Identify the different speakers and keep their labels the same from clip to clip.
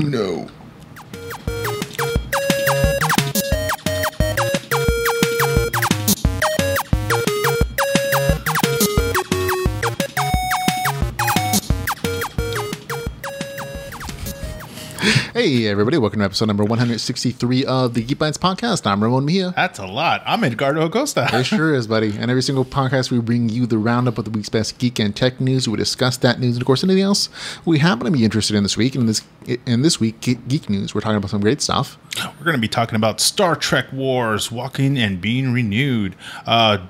Speaker 1: No. Hey everybody, welcome to episode number 163 of the Bytes podcast. I'm Ramon Mejia.
Speaker 2: That's a lot. I'm Edgardo Acosta.
Speaker 1: It sure is, buddy. And every single podcast we bring you the roundup of the week's best geek and tech news. We discuss that news and of course anything else we happen to be interested in this week. And in this week, Geek News, we're talking about some great stuff.
Speaker 2: We're going to be talking about Star Trek Wars, walking and being renewed,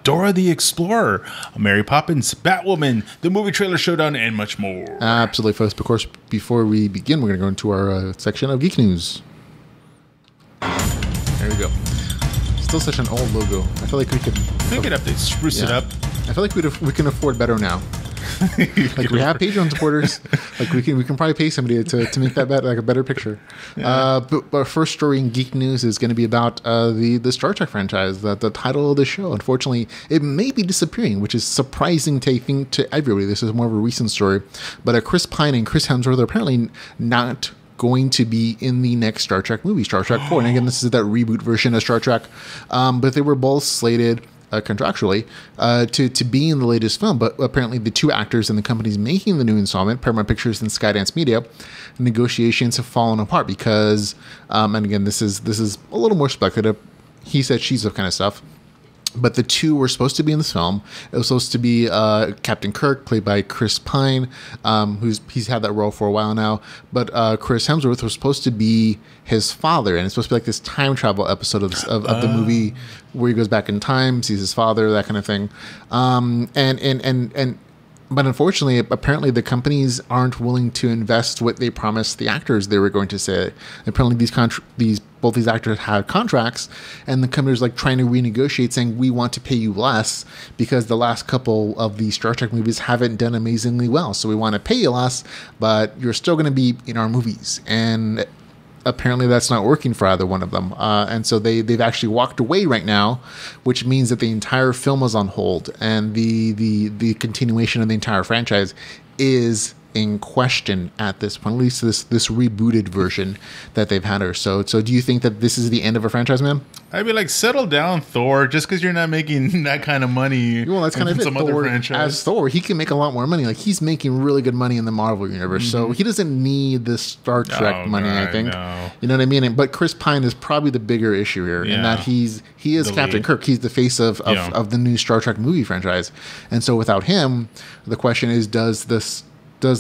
Speaker 2: Dora the Explorer, Mary Poppins, Batwoman, the movie trailer showdown, and much more.
Speaker 1: Absolutely, folks. Of course, before we begin, we're going to go into our section of Geek News. There we go. Still such an old logo. I feel like we could
Speaker 2: Pick it up, they spruce it up.
Speaker 1: I feel like we can afford better now. Like we have Patreon supporters. Like we can probably pay somebody to make that like a better picture. Yeah. But our first story in Geek News is going to be about the Star Trek franchise. The title of the show, unfortunately, it may be disappearing, which is surprising to everybody. This is more of a recent story, but Chris Pine and Chris Hemsworth are apparently not going to be in the next Star Trek movie, Star Trek 4. And again, this is that reboot version of Star Trek. But they were both slated contractually to be in the latest film, but apparently the two actors and the companies making the new installment, Paramount Pictures and Skydance Media, negotiations have fallen apart because, and again, this is a little more speculative, he said, she said kind of stuff. But the two were supposed to be in this film. It was supposed to be Captain Kirk, played by Chris Pine, he's had that role for a while now. But Chris Hemsworth was supposed to be his father, and it's supposed to be like this time travel episode of the movie where he goes back in time, sees his father, that kind of thing. But unfortunately, apparently the companies aren't willing to invest what they promised the actors they were going to say. Apparently both these actors had contracts, and the companies like trying to renegotiate, saying we want to pay you less because the last couple of the Star Trek movies haven't done amazingly well. So we want to pay you less, but you're still going to be in our movies. And apparently that's not working for either one of them. And so they've actually walked away right now, which means that the entire film is on hold, and the continuation of the entire franchise is in question at this point, at least this rebooted version that they've had her. So do you think that this is the end of a franchise, man?
Speaker 2: I'd be like, settle down, Thor. Just because you're not making that kind of money,
Speaker 1: well, that's kind of
Speaker 2: some
Speaker 1: Thor,
Speaker 2: other franchise.
Speaker 1: As Thor, he can make a lot more money. Like he's making really good money in the Marvel universe, so he doesn't need the Star Trek money. I think, you know what I mean. But Chris Pine is probably the bigger issue here, in that he is the Captain lead. Kirk. He's the face of the new Star Trek movie franchise, and so without him, the question is, does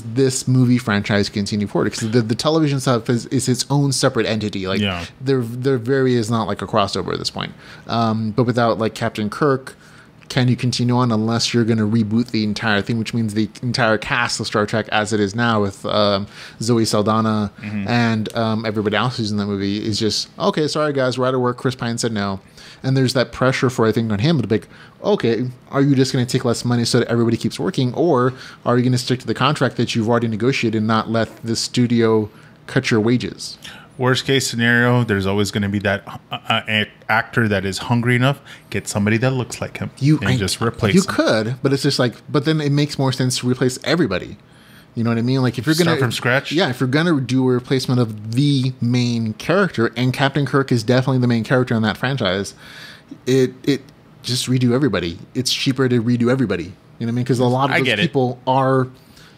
Speaker 1: this movie franchise continue forward? Because the television stuff is its own separate entity. Like there very is not like a crossover at this point. But without like Captain Kirk, can you continue on unless you're going to reboot the entire thing, which means the entire cast of Star Trek as it is now with Zoe Saldana and everybody else who's in that movie is just, okay, sorry guys, we're out of work. Chris Pine said no. And there's that pressure for, I think, on him to be like, okay, are you just going to take less money so that everybody keeps working? Or are you going to stick to the contract that you've already negotiated and not let the studio cut your wages?
Speaker 2: Worst case scenario, there's always going to be that actor that is hungry enough. Get somebody that looks like him and just replace him.
Speaker 1: You could, but it's just like, but then it makes more sense to replace everybody. You know what I mean? Like if you're gonna
Speaker 2: start from scratch.
Speaker 1: Yeah, if you're gonna do a replacement of the main character, and Captain Kirk is definitely the main character in that franchise, it just redo everybody. It's cheaper to redo everybody. You know what I mean? Because a lot of those people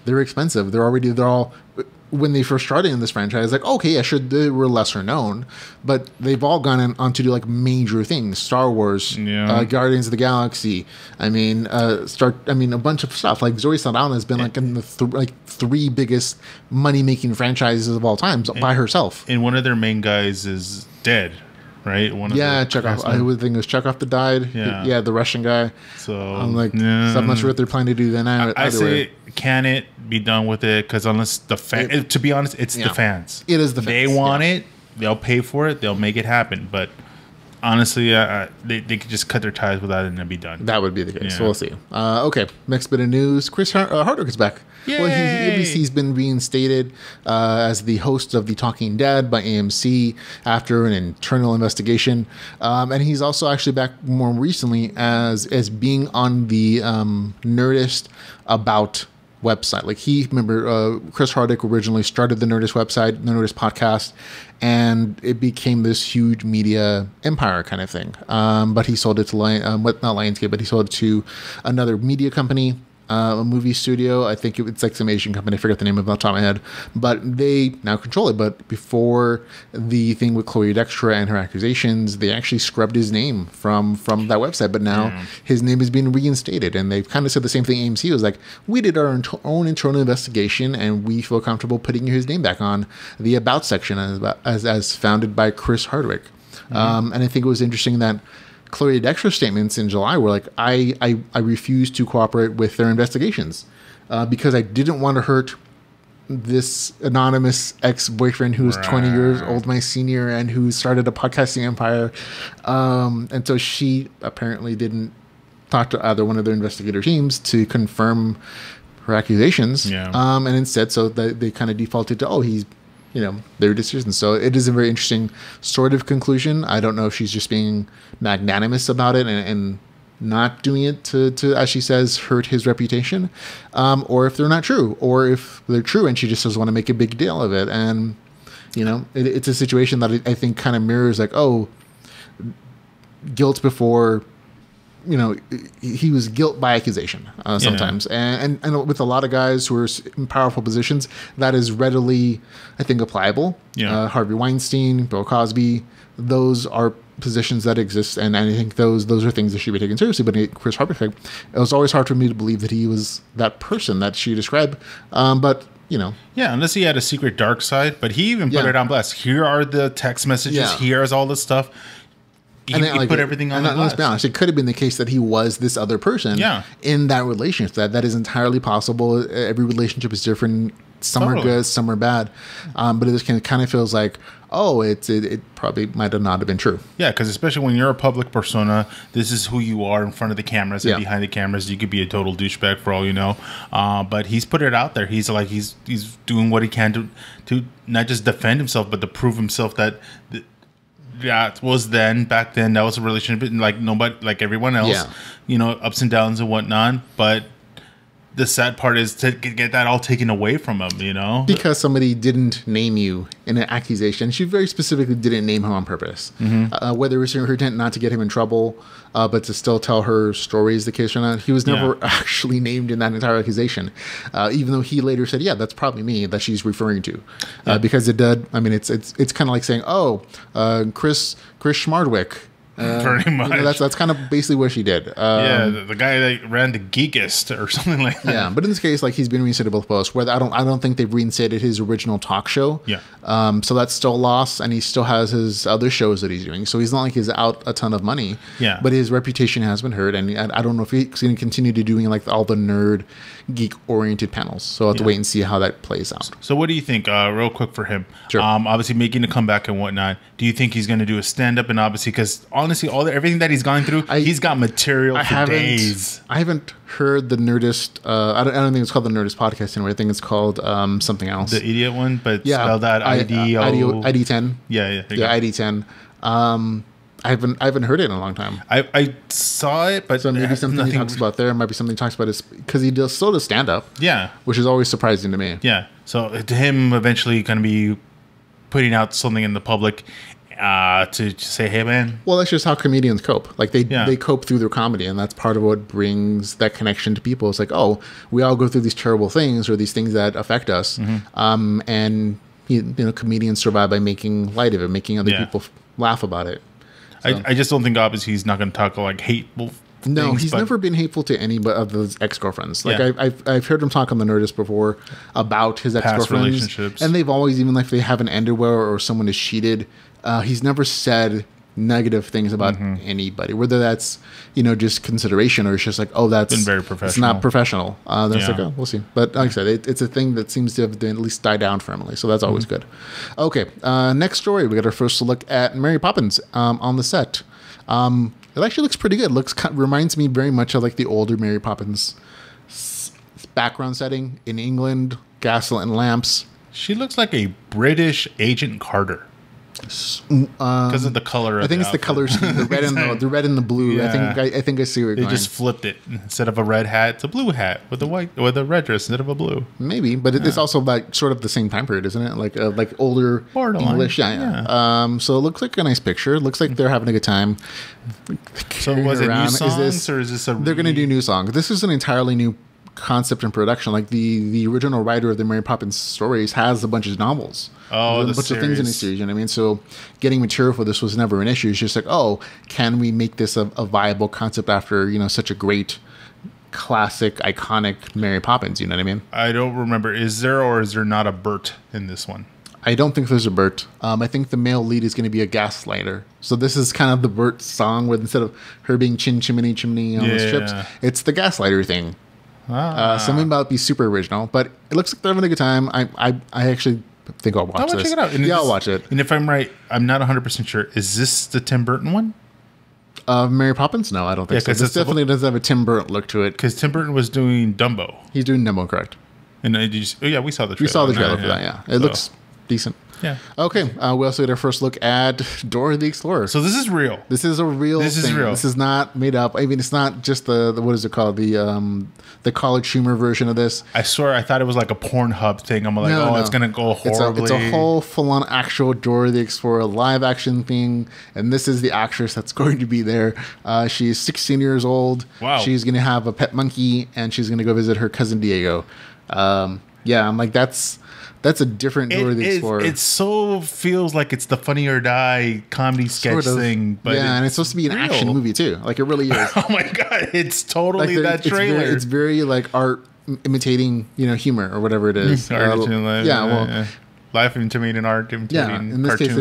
Speaker 1: they're expensive. They're all when they first started in this franchise, like, okay, yeah, sure, they were lesser known, but they've all gone on to do like major things. Star Wars, Guardians of the Galaxy. I mean, a bunch of stuff. Like Zoe Saldana has been like in the three biggest money making franchises of all time by herself.
Speaker 2: And one of their main guys is dead, right?
Speaker 1: Chekhov. I would think it was Chekhov that died. Yeah, the Russian guy.
Speaker 2: So
Speaker 1: I'm like, so I'm not sure what they're planning to do then.
Speaker 2: I say, can it be done with it? Because unless the fans, to be honest, it's the fans.
Speaker 1: It is the fans.
Speaker 2: They want it. They'll pay for it. They'll make it happen. But honestly, they could just cut their ties with that and then be done.
Speaker 1: That would be the case. So we'll see. Okay, next bit of news. Chris Hardwick is back.
Speaker 2: Yay!
Speaker 1: Well, ABC's been reinstated as the host of The Talking Dead by AMC after an internal investigation. And he's also actually back more recently as being on the Nerdist about website. Like Chris Hardwick originally started the Nerdist website, the Nerdist podcast, and it became this huge media empire kind of thing. But he sold it to not Lionsgate, but he sold it to another media company, a movie studio. I think it's like some Asian company. I forget the name of it off the top of my head, but they now control it. But before the thing with Chloe Dextra and her accusations, they actually scrubbed his name from that website. But now his name is being reinstated, and they've kind of said the same thing. AMC was like, we did our own internal investigation, and we feel comfortable putting his name back on the About section as founded by Chris Hardwick. And I think it was interesting that Chloe Dextra's statements in July were like, I refuse to cooperate with their investigations because I didn't want to hurt this anonymous ex-boyfriend who's 20 years old, my senior, and who started a podcasting empire. And so she apparently didn't talk to either one of their investigator teams to confirm her accusations. And instead, so they kind of defaulted to, he's, their decisions. So it is a very interesting sort of conclusion. I don't know if she's just being magnanimous about it and not doing it to, as she says, hurt his reputation, or if they're not true, or if they're true and she just doesn't want to make a big deal of it. And, it's a situation that I think kind of mirrors like, guilt before, he was guilt by accusation sometimes. And with a lot of guys who are in powerful positions, that is readily, I think, applicable. Harvey Weinstein, Bill Cosby, those are positions that exist. And I think those are things that should be taken seriously. But Chris Hardwick, it was always hard for me to believe that he was that person that she described. But
Speaker 2: unless he had a secret dark side. But he even put it on blast. Here are the text messages. Here's all the stuff. He put everything on the glass. Let's be honest,
Speaker 1: it could have been the case that he was this other person in that relationship. That is entirely possible. Every relationship is different. Some are good, some are bad. But it just kind of feels like, it probably might have not have been true.
Speaker 2: Yeah, because especially when you're a public persona, this is who you are in front of the cameras and behind the cameras. You could be a total douchebag for all you know. But he's put it out there. He's like he's doing what he can to not just defend himself, but to prove himself that. Back then that was a relationship, like nobody, like everyone else, ups and downs and whatnot. But the sad part is to get that all taken away from him,
Speaker 1: because somebody didn't name you in an accusation. She very specifically didn't name him on purpose, whether it was her intent not to get him in trouble, but to still tell her stories, the case or not. He was never actually named in that entire accusation, even though he later said, that's probably me that she's referring to, because it did. I mean, it's kind of like saying, Chris Schmardwick.
Speaker 2: Pretty much.
Speaker 1: That's kind of basically what she did.
Speaker 2: The guy that ran the Geekist or something like that.
Speaker 1: Yeah, but in this case, like he's been reinstated both posts. Where I don't think they've reinstated his original talk show. So that's still lost, and he still has his other shows that he's doing. So he's not like he's out a ton of money. But his reputation has been hurt, and I don't know if he's going to continue to doing like all the nerd, geek oriented panels. So I'll have to wait and see how that plays out.
Speaker 2: So what do you think? Real quick for him.
Speaker 1: Sure.
Speaker 2: Obviously making a comeback and whatnot. Do you think he's going to do a stand up? And obviously, because honestly, everything that he's gone through, he's got material for days.
Speaker 1: I haven't heard the Nerdist. I don't think it's called the Nerdist podcast anymore. I think it's called something else.
Speaker 2: The idiot one, but spelled out ID10.
Speaker 1: Yeah, ID10. I haven't heard it in a long time.
Speaker 2: I saw it, but
Speaker 1: so maybe something he talks about there. Might be something he talks about is because he still does stand up. Which is always surprising to me.
Speaker 2: So to him, eventually going to be putting out something in the public. To say, hey, man.
Speaker 1: Well, that's just how comedians cope. Like they cope through their comedy, and that's part of what brings that connection to people. It's like, we all go through these terrible things or these things that affect us, and comedians survive by making light of it, making other people laugh about it. So.
Speaker 2: I just don't think obviously he's not going to talk like hateful.
Speaker 1: No, he's never been hateful to any but of his ex-girlfriends. Like I've heard him talk on the Nerdist before about his ex-girlfriends, relationships, and they've always, even like if they have an underwear or someone is cheated. He's never said negative things about anybody, whether that's just consideration or it's just like that's
Speaker 2: been very professional.
Speaker 1: It's not professional. That's like we'll see. But like I said, it's a thing that seems to have at least died down for Emily, so that's always good. Okay, next story. We got our first look at Mary Poppins on the set. It actually looks pretty good. Reminds me very much of like the older Mary Poppins background setting in England, gaslit and lamps.
Speaker 2: She looks like a British Agent Carter. Because of the color.
Speaker 1: I think it's the color scheme, the red and the red and the blue. Yeah. I think I see where you're
Speaker 2: going.
Speaker 1: They
Speaker 2: just flipped it. Instead of a red hat, it's a blue hat with a red dress instead of a blue.
Speaker 1: Maybe, but it's also like sort of the same time period, isn't it? Like older English. Yeah. So it looks like a nice picture. It looks like they're having a good time.
Speaker 2: So was it new songs or is this a?
Speaker 1: They're going to do new songs. This is an entirely new concept and production. Like the original writer of the Mary Poppins stories has a bunch of novels.
Speaker 2: Oh,
Speaker 1: a bunch of things in the series. You know what I mean? So getting material for this was never an issue. It's just like, oh, can we make this a viable concept after such a great classic, iconic Mary Poppins? You know what I mean?
Speaker 2: I don't remember. Is there or is there not a Bert in this one?
Speaker 1: I don't think there's a Bert. I think the male lead is going to be a gaslighter. So this is kind of the Bert song where instead of her being chin chimney chimney on those chips, it's the gaslighter thing. Something about it be super original, but it looks like they're having a good time. I actually think I'll watch this.
Speaker 2: Check it out.
Speaker 1: I'll watch it.
Speaker 2: And if I'm right, I'm not 100% sure. Is this the Tim Burton one?
Speaker 1: Mary Poppins? No, I don't think so. This definitely doesn't have a Tim Burton look to it.
Speaker 2: Because Tim Burton was doing Dumbo.
Speaker 1: He's doing Dumbo, correct.
Speaker 2: And we saw the trailer.
Speaker 1: We saw the trailer for that, yeah. It looks decent.
Speaker 2: Yeah.
Speaker 1: Okay. We also get our first look at Dora the Explorer.
Speaker 2: So this is real.
Speaker 1: This is a real thing. Is real. This is not made up. I mean, it's not just the what is it called? The college humor version of this.
Speaker 2: I swear, I thought it was like a Pornhub thing. I'm like, no. It's going to go horribly.
Speaker 1: It's a whole full-on actual Dora the Explorer live action thing. And this is the actress that's going to be there. She's 16 years old.
Speaker 2: Wow.
Speaker 1: She's going to have a pet monkey, and she's going to go visit her cousin Diego. I'm like, that's a different Dora the Explorer.
Speaker 2: It so feels like it's the Funny or Die comedy sketch thing. But
Speaker 1: and it's supposed to be an action movie too. Like it really is.
Speaker 2: Oh my God. It's totally like that trailer.
Speaker 1: It's very like art imitating, humor or whatever it is.
Speaker 2: Life imitating art, imitating
Speaker 1: in this
Speaker 2: cartoon.
Speaker 1: case,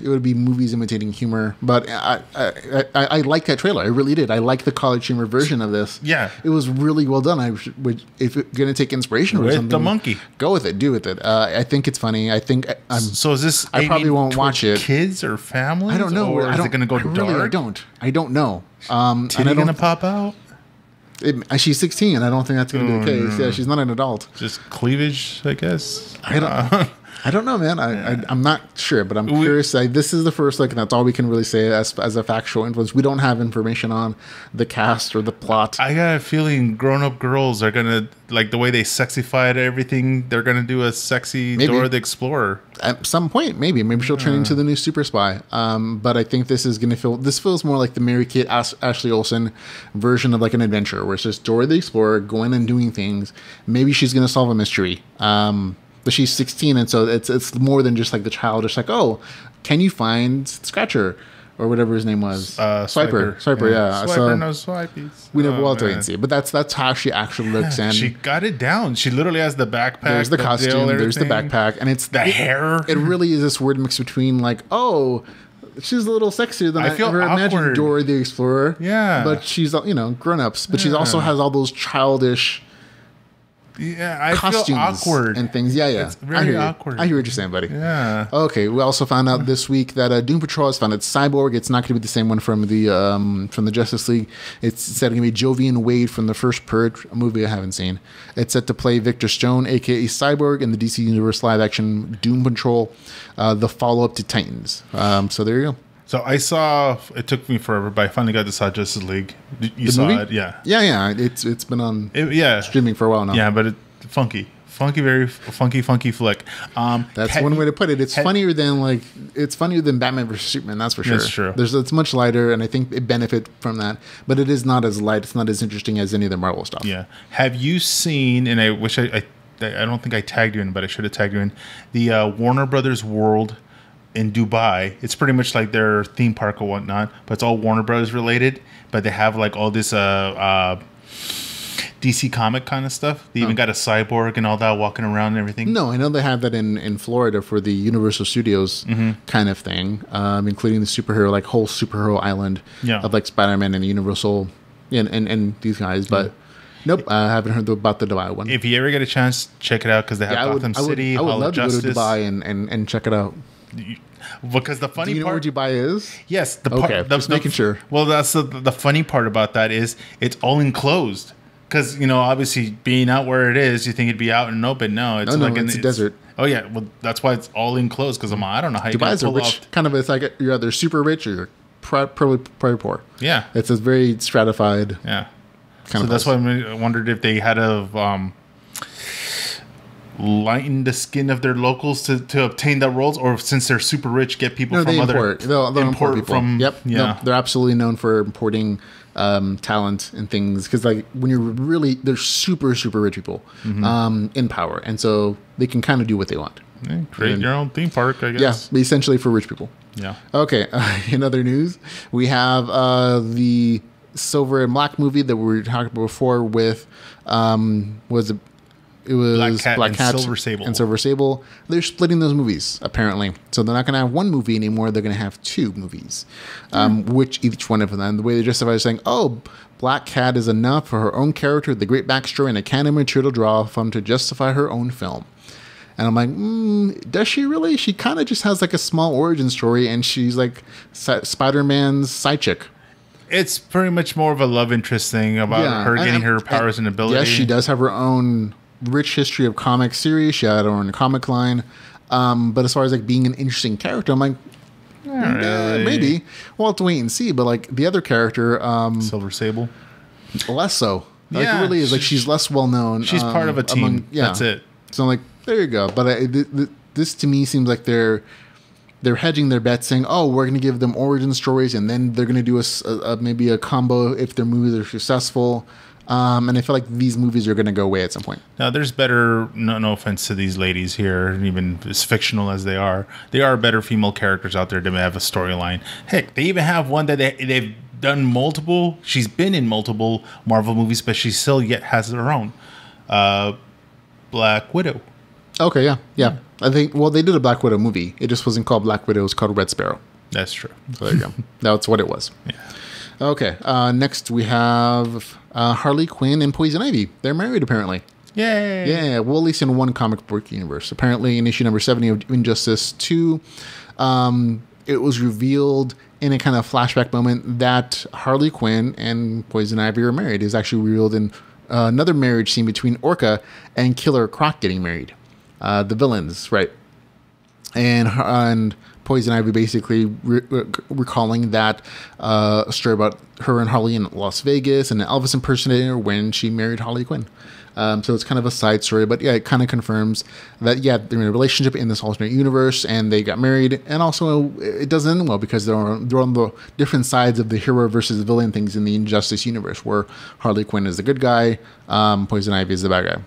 Speaker 1: it would be movies imitating humor. But I like that trailer. I really did. I like the college humor version of this.
Speaker 2: Yeah, it
Speaker 1: was really well done. If you're going to take inspiration from something,
Speaker 2: the monkey,
Speaker 1: go with it. Do with it. I think it's funny. I think
Speaker 2: So is this?
Speaker 1: I probably won't watch it.
Speaker 2: Kids or families?
Speaker 1: I don't know.
Speaker 2: Or is it going to go dark?
Speaker 1: Really, I don't know.
Speaker 2: Titty going to pop out?
Speaker 1: She's 16. I don't think that's going to be the case. Yeah, she's not an adult.
Speaker 2: Just cleavage, I guess.
Speaker 1: I don't know, man. I'm not sure, but I'm curious. This is the first look, and that's all we can really say as a factual influence. We don't have information on the cast or the plot.
Speaker 2: I got a feeling grown-up girls are going to, like the way they sexified everything, they're going to do a sexy Dora the Explorer.
Speaker 1: At some point, maybe she'll turn into the new super spy. But I think this is going to this feels more like the Mary-Kate Ashley Olsen version of like an adventure, where it's just Dora the Explorer going and doing things. Maybe she's going to solve a mystery. But she's 16, and so it's more than just like the child. It's like, oh, can you find Scratcher or whatever his name was? Swiper, yeah.
Speaker 2: Swiper, no swipies.
Speaker 1: We never will wait and see. But that's how she actually looks. And
Speaker 2: she got it down. She literally has the backpack.
Speaker 1: There's the costume. There's the backpack, and it's
Speaker 2: the hair.
Speaker 1: It really is this weird mix between like, oh, she's a little sexier than I ever imagined Dora the Explorer.
Speaker 2: Yeah,
Speaker 1: but she's grown-ups. But she also has all those childish.
Speaker 2: Yeah, I costumes feel awkward
Speaker 1: and things. Yeah.
Speaker 2: It's very awkward.
Speaker 1: I hear what you're saying, buddy.
Speaker 2: Yeah.
Speaker 1: Okay. We also found out this week that Doom Patrol has found its Cyborg. It's not going to be the same one from the Justice League. It's said to be Jovian Wade from the first Purge, a movie I haven't seen. It's set to play Victor Stone, aka Cyborg, in the DC Universe live-action Doom Patrol, the follow-up to Titans. So there you go.
Speaker 2: So I saw. It took me forever, but I finally got to saw Justice League. You saw it, yeah.
Speaker 1: Yeah. It's been on streaming for a while now.
Speaker 2: Yeah, but very funky flick.
Speaker 1: That's one way to put it. It's funnier than Batman vs Superman. That's for sure.
Speaker 2: That's true.
Speaker 1: It's much lighter, and I think it benefits from that. But it is not as light. It's not as interesting as any of the Marvel stuff.
Speaker 2: Yeah. Have you seen? And I wish I don't think I tagged you in, but I should have tagged you in the Warner Brothers World in Dubai. It's pretty much like their theme park or whatnot, but it's all Warner Brothers related. But they have like all this DC comic kind of stuff. They even got a cyborg and all that walking around and everything.
Speaker 1: No, I know they have that in Florida for the Universal Studios kind of thing, including the superhero, like whole superhero island of like Spider-Man and the Universal and these guys. But nope, I haven't heard about the Dubai one.
Speaker 2: If you ever get a chance, check it out because they have Gotham City.
Speaker 1: I would love to go to Dubai and check it out.
Speaker 2: Because the funny
Speaker 1: Do you know
Speaker 2: part,
Speaker 1: where Dubai is?
Speaker 2: Yes.
Speaker 1: Just making sure.
Speaker 2: Well, that's the funny part about that is it's all enclosed. Because obviously being out where it is, you think it'd be out and open. No, it's
Speaker 1: it's a desert.
Speaker 2: Oh yeah, well that's why it's all enclosed because I don't know how you
Speaker 1: Dubai's a
Speaker 2: pull
Speaker 1: rich
Speaker 2: off.
Speaker 1: kind of. It's like you're either super rich or you're probably poor.
Speaker 2: Yeah,
Speaker 1: it's a very stratified.
Speaker 2: Yeah,
Speaker 1: kind of.
Speaker 2: That's why I wondered if they had to lighten the skin of their locals to obtain that roles, or since they're super rich, get people from other.
Speaker 1: They'll import people. Yep.
Speaker 2: Yeah,
Speaker 1: no, they're absolutely known for importing talent and things because like when they're super rich people in power, and so they can kind of do what they want.
Speaker 2: Yeah, create your own theme park, I guess.
Speaker 1: Yeah, essentially for rich people.
Speaker 2: Yeah.
Speaker 1: Okay. In other news, we have the Silver and Black movie that we were talking about before with it was
Speaker 2: Black Cat
Speaker 1: and Silver Sable. They're splitting those movies, apparently. So they're not going to have one movie anymore. They're going to have two movies, which each one of them, the way they justify is saying, oh, Black Cat is enough for her own character, the great backstory, and a canon material to draw from to justify her own film. And I'm like, does she really? She kind of just has like a small origin story, and she's like Spider-Man's side chick.
Speaker 2: It's pretty much more of a love interest thing about her getting her powers and abilities.
Speaker 1: Yes, she does have her own rich history of comic series. She had her own comic line. But as far as like being an interesting character, I'm like,
Speaker 2: really?
Speaker 1: Maybe. We'll have to wait and see. But like the other character,
Speaker 2: Silver Sable,
Speaker 1: less so. Like it really is like she's less well known.
Speaker 2: She's part of a team. That's it.
Speaker 1: So I'm like, there you go. But this to me seems like they're hedging their bets, saying, "Oh, we're going to give them origin stories, and then they're going to do maybe a combo if their movies are successful." And I feel like these movies are going to go away at some point.
Speaker 2: Now, there's better. No offense to these ladies here, even as fictional as they are better female characters out there that have a storyline. Heck, they even have one that they've done multiple. She's been in multiple Marvel movies, but she still yet has her own. Black Widow.
Speaker 1: Okay, yeah. I think, they did a Black Widow movie. It just wasn't called Black Widow. It was called Red Sparrow.
Speaker 2: That's true.
Speaker 1: So there you go. That's what it was.
Speaker 2: Yeah.
Speaker 1: Okay, next we have Harley Quinn and Poison Ivy. They're married, apparently.
Speaker 2: Yay!
Speaker 1: Yeah, well, at least in one comic book universe. Apparently, in issue number 70 of Injustice 2, it was revealed in a kind of flashback moment that Harley Quinn and Poison Ivy are married. It was actually revealed in another marriage scene between Orca and Killer Croc getting married. The villains, right? And Poison Ivy basically recalling that story about her and Harley in Las Vegas and an Elvis impersonator when she married Harley Quinn. So it's kind of a side story, but yeah, it kind of confirms that, yeah, they're in a relationship in this alternate universe and they got married. And also it doesn't end well because they're on the different sides of the hero versus villain things in the Injustice universe, where Harley Quinn is the good guy, Poison Ivy is the bad guy.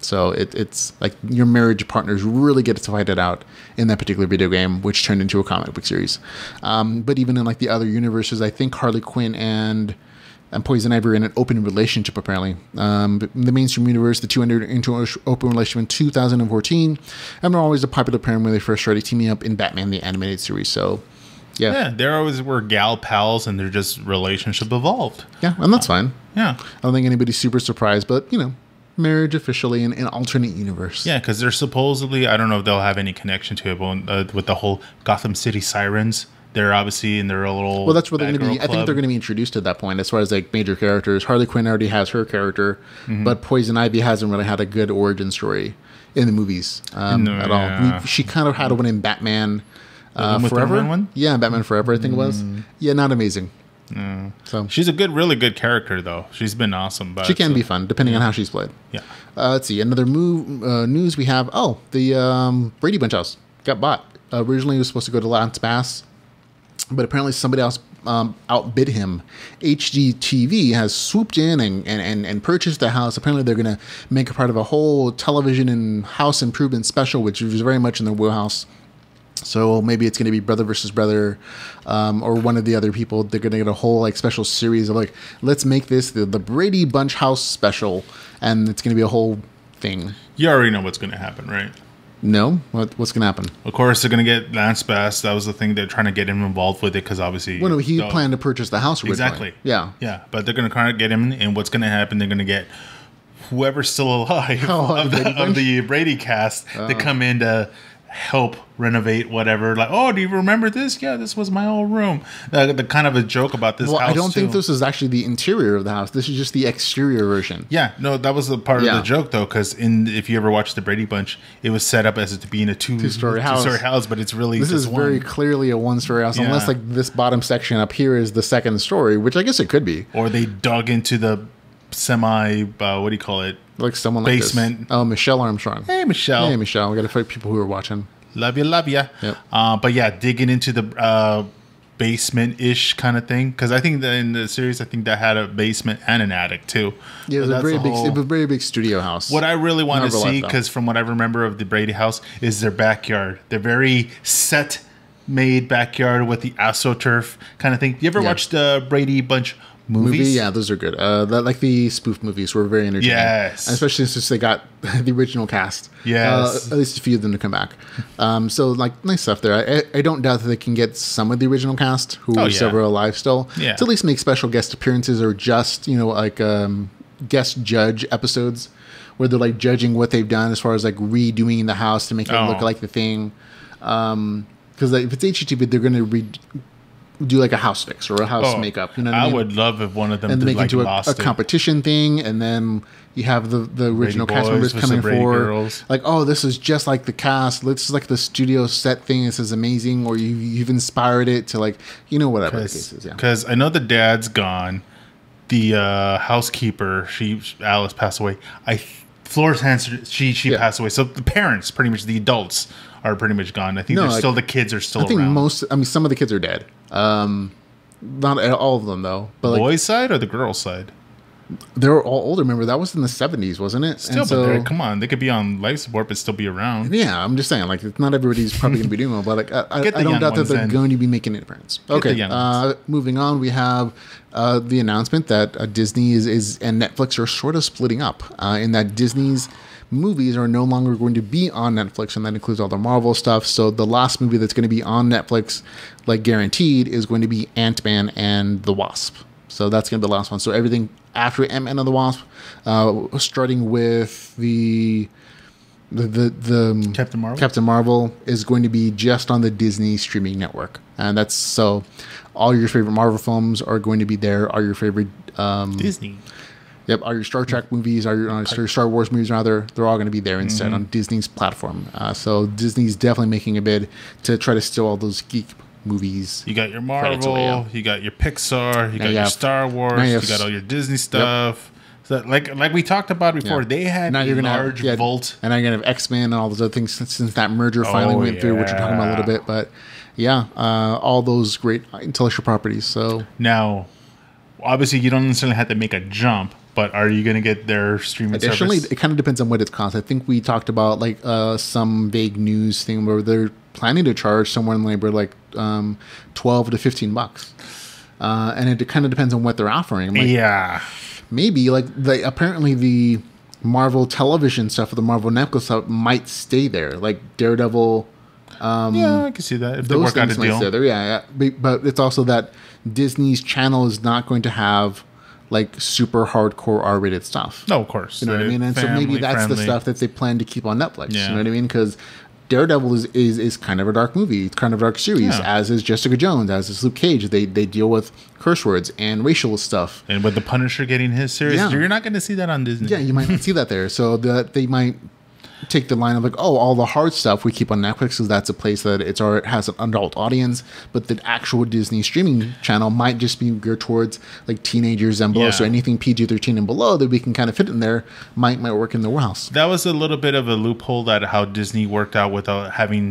Speaker 1: So it's like your marriage partners really get to fight it out in that particular video game, which turned into a comic book series. But even in like the other universes, I think Harley Quinn and Poison Ivy are in an open relationship, apparently. In the mainstream universe, the two entered into an open relationship in 2014, and they're always a popular pairing when they first started teaming up in Batman the Animated Series. So, yeah,
Speaker 2: they always were gal pals, and their just relationship evolved.
Speaker 1: Yeah, and that's fine.
Speaker 2: Yeah,
Speaker 1: I don't think anybody's super surprised, but marriage officially in an alternate universe.
Speaker 2: Yeah, because they're supposedly, I don't know if they'll have any connection to it, but with the whole Gotham City Sirens, they're obviously in their little.
Speaker 1: Well, that's where they're going to be. I think they're going to be introduced at that point as far as like major characters. Harley Quinn already has her character, but Poison Ivy hasn't really had a good origin story in the movies at all. She kind of had one in Batman Forever.
Speaker 2: One?
Speaker 1: Yeah, Batman Forever, I think it was. Yeah, not amazing.
Speaker 2: So she's a really good character, though. She's been awesome. But
Speaker 1: she can be fun, depending on how she's played.
Speaker 2: Yeah.
Speaker 1: Let's see. Another news we have. Oh, the Brady Bunch house got bought. Originally, it was supposed to go to Lance Bass, but apparently somebody else outbid him. HGTV has swooped in and purchased the house. Apparently, they're going to make a part of a whole television and house improvement special, which is very much in their wheelhouse. So maybe it's going to be brother versus brother, or one of the other people. They're going to get a whole like special series of like, let's make this the Brady Bunch house special, and it's going to be a whole thing.
Speaker 2: You already know what's going to happen, right?
Speaker 1: No, what's going to happen?
Speaker 2: Of course, they're going to get Lance Bass. That was the thing. They're trying to get him involved with it because obviously,
Speaker 1: well, no, he planned to purchase the house originally.
Speaker 2: Exactly.
Speaker 1: Yeah.
Speaker 2: But they're going to kind of get him, and what's going to happen? They're going to get whoever's still alive of the Brady cast to come in to help renovate whatever. Like, oh, do you remember this? Yeah, this was my old room. The kind of a joke about this house,
Speaker 1: I don't think this is actually the interior of the house. This is just the exterior version.
Speaker 2: Yeah, no, that was the part of the joke, though, because if you ever watched the Brady Bunch, it was set up as it to be in a two-story house, but it's really
Speaker 1: this
Speaker 2: just
Speaker 1: is very clearly a one-story house, unless like this bottom section up here is the second story, which I guess it could be.
Speaker 2: Or they dug into the semi, what do you call it?
Speaker 1: Like someone
Speaker 2: basement.
Speaker 1: Like this. Oh, Michelle Armstrong.
Speaker 2: Hey, Michelle.
Speaker 1: Hey, Michelle. We got to fight people who are watching.
Speaker 2: Love you. Yep. But yeah, digging into the basement-ish kind of thing, because I think that in the series, I think that had a basement and an attic too.
Speaker 1: Yeah, it was a very big studio house.
Speaker 2: What I really want to see, because from what I remember of the Brady house, is their backyard. They're very set-made backyard with the AstroTurf kind of thing. You ever watched the Brady Bunch movies?
Speaker 1: Yeah, those are good. Like the spoof movies were very entertaining.
Speaker 2: Yes.
Speaker 1: And especially since they got the original cast.
Speaker 2: Yes.
Speaker 1: At least a few of them to come back. So, like, nice stuff there. I don't doubt that they can get some of the original cast who are still alive still to at least make special guest appearances or just, like guest judge episodes where they're like judging what they've done as far as like redoing the house to make it look like the thing. Because if it's HGTV, they're going to do like a house fix or a house makeup. You know what I mean?
Speaker 2: I would love if one of them
Speaker 1: and
Speaker 2: did
Speaker 1: make
Speaker 2: like
Speaker 1: into a competition thing, and then you have the original cast members coming for like, oh, this is just like the cast. This is like the studio set thing. This is amazing, or you've inspired it to like whatever the case is. Yeah,
Speaker 2: because I know the dad's gone. The housekeeper, Alice passed away. Florence Hanson, she passed away. So the parents, pretty much the adults, are pretty much gone. I think still the kids are still around.
Speaker 1: I think some of the kids are dead. Not all of them though. But
Speaker 2: boys' side or the girls' side?
Speaker 1: They were all older. Remember, that was in the 70s, wasn't it?
Speaker 2: Still, but come on, they could be on life support but still be around.
Speaker 1: Yeah, I'm just saying, like, not everybody's probably going to be doing well, but like, I don't doubt that they're going to be making an appearance. Okay, moving on, we have the announcement that Disney is and Netflix are sort of splitting up in that Disney's movies are no longer going to be on Netflix, and that includes all the Marvel stuff. So the last movie that's going to be on Netflix, like guaranteed, is going to be Ant-Man and the Wasp. So that's going to be the last one. So everything after Ant-Man and the Wasp, starting with the Captain Marvel is going to be just on the Disney streaming network. And that's so all your favorite Marvel films are going to be there. All your favorite
Speaker 2: Disney.
Speaker 1: Yep, all your Star Trek movies, all your Star Wars movies, rather, they're all going to be there instead on Disney's platform. So Disney's definitely making a bid to try to steal all those geek movies.
Speaker 2: You got your Marvel, you got your Pixar, you got your Star Wars, you got all your Disney stuff. Yep. So like we talked about before, they had a large vault.
Speaker 1: And now you're going to have X-Men and all those other things since that merger finally went through, which we're talking about a little bit. But all those great intellectual properties. So now,
Speaker 2: obviously, you don't necessarily have to make a jump. But are you going to get their streaming service?
Speaker 1: Additionally, it kind of depends on what it costs. I think we talked about like some vague news thing where they're planning to charge somewhere in the neighborhood like $12 to $15, and it kind of depends on what they're offering. Like, maybe like apparently the Marvel television stuff or the Marvel Netflix stuff might stay there, like Daredevil.
Speaker 2: I can see that if they work out a deal.
Speaker 1: Stay there. But it's also that Disney's channel is not going to have like super hardcore R-rated stuff.
Speaker 2: No, of course.
Speaker 1: You know what I mean? And so maybe that's the stuff that they plan to keep on Netflix. You know what I mean? Because Daredevil is kind of a dark movie. It's kind of a dark series, as is Jessica Jones, as is Luke Cage. They deal with curse words and racial stuff.
Speaker 2: And with the Punisher getting his series, you're not going to see that on Disney.
Speaker 1: Yeah, you might not see that there. So that they might take the line of like, oh, all the hard stuff we keep on Netflix because that's a place that it has an adult audience, but the actual Disney streaming channel might just be geared towards like teenagers and below. So anything PG-13 and below that we can kind of fit in there might work in the warehouse.
Speaker 2: That was a little bit of a loophole that how Disney worked out with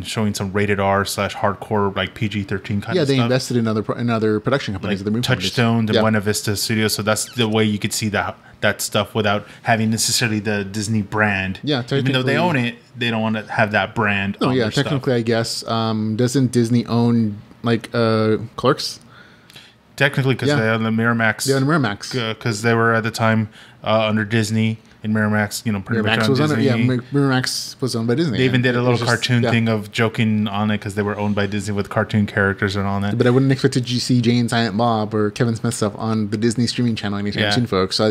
Speaker 2: showing some rated R / hardcore like PG-13 kind of stuff.
Speaker 1: Yeah, they invested in other production companies.
Speaker 2: Like Touchstone and Buena Vista Studios. So that's the way you could see that stuff without having necessarily the Disney brand.
Speaker 1: Yeah,
Speaker 2: even though they own it, they don't want to have that brand.
Speaker 1: No, yeah, technically, I guess. Doesn't Disney own like Clerks?
Speaker 2: Technically, because they own the Miramax.
Speaker 1: They own Miramax
Speaker 2: because they were at the time under Disney, in Miramax, pretty much
Speaker 1: Miramax
Speaker 2: on Disney.
Speaker 1: Miramax was owned by Disney.
Speaker 2: They even did a little
Speaker 1: just,
Speaker 2: cartoon thing of joking on it because they were owned by Disney with cartoon characters and all that.
Speaker 1: But I wouldn't expect to see Jay and Silent Bob or Kevin Smith stuff on the Disney streaming channel anytime soon, folks. So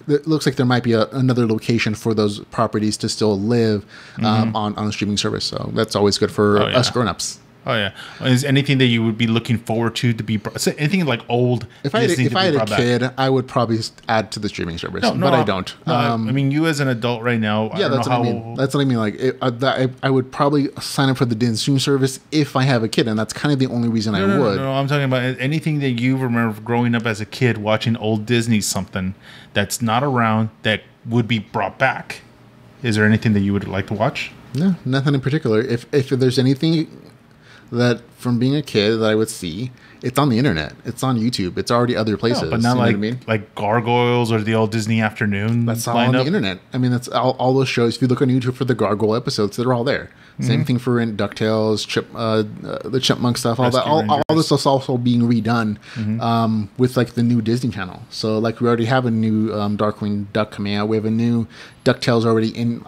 Speaker 1: it looks like there might be another location for those properties to still live on the streaming service. So that's always good for us grown-ups.
Speaker 2: Oh yeah! Is anything that you would be looking forward to be anything like old?
Speaker 1: If I had a kid, I would probably add to the streaming service, but I don't.
Speaker 2: I mean, you as an adult right now.
Speaker 1: That's what I mean. That's what I mean. Like, I would probably sign up for the Disney streaming service if I have a kid, and that's kind of the only reason I would.
Speaker 2: No, I'm talking about anything that you remember growing up as a kid watching old Disney something that's not around that would be brought back. Is there anything that you would like to watch?
Speaker 1: No, nothing in particular. If there's anything that from being a kid that I would see, it's on the internet, it's on YouTube, it's already other places.
Speaker 2: But not like Gargoyles or the old Disney Afternoon.
Speaker 1: That's all on the internet. I mean, that's all those shows. If you look on YouTube for the Gargoyle episodes, they're all there. Same thing for DuckTales, the Chipmunk stuff, all that. All this stuff's also being redone with like the new Disney Channel. So like we already have a new Darkwing Duck coming out. We have a new DuckTales already in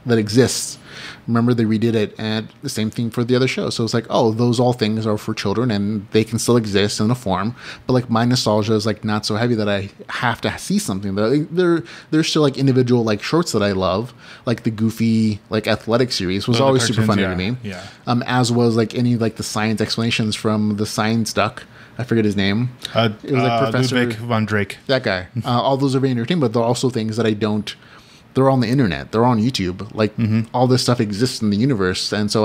Speaker 1: that exists. Remember, they redid it, and the same thing for the other show. So it's like, oh, those all things are for children, and they can still exist in a form. But like my nostalgia is like not so heavy that I have to see something. There's still like individual like shorts that I love, like the Goofy like athletic series was always super funny to me.
Speaker 2: Yeah.
Speaker 1: As was like any like the science explanations from the Science Duck. I forget his name.
Speaker 2: It was like Professor Ludwig von Drake.
Speaker 1: That guy. All those are very entertaining, but they're also things that I don't. They're on the internet. They're on YouTube. Like all this stuff exists in the universe, and so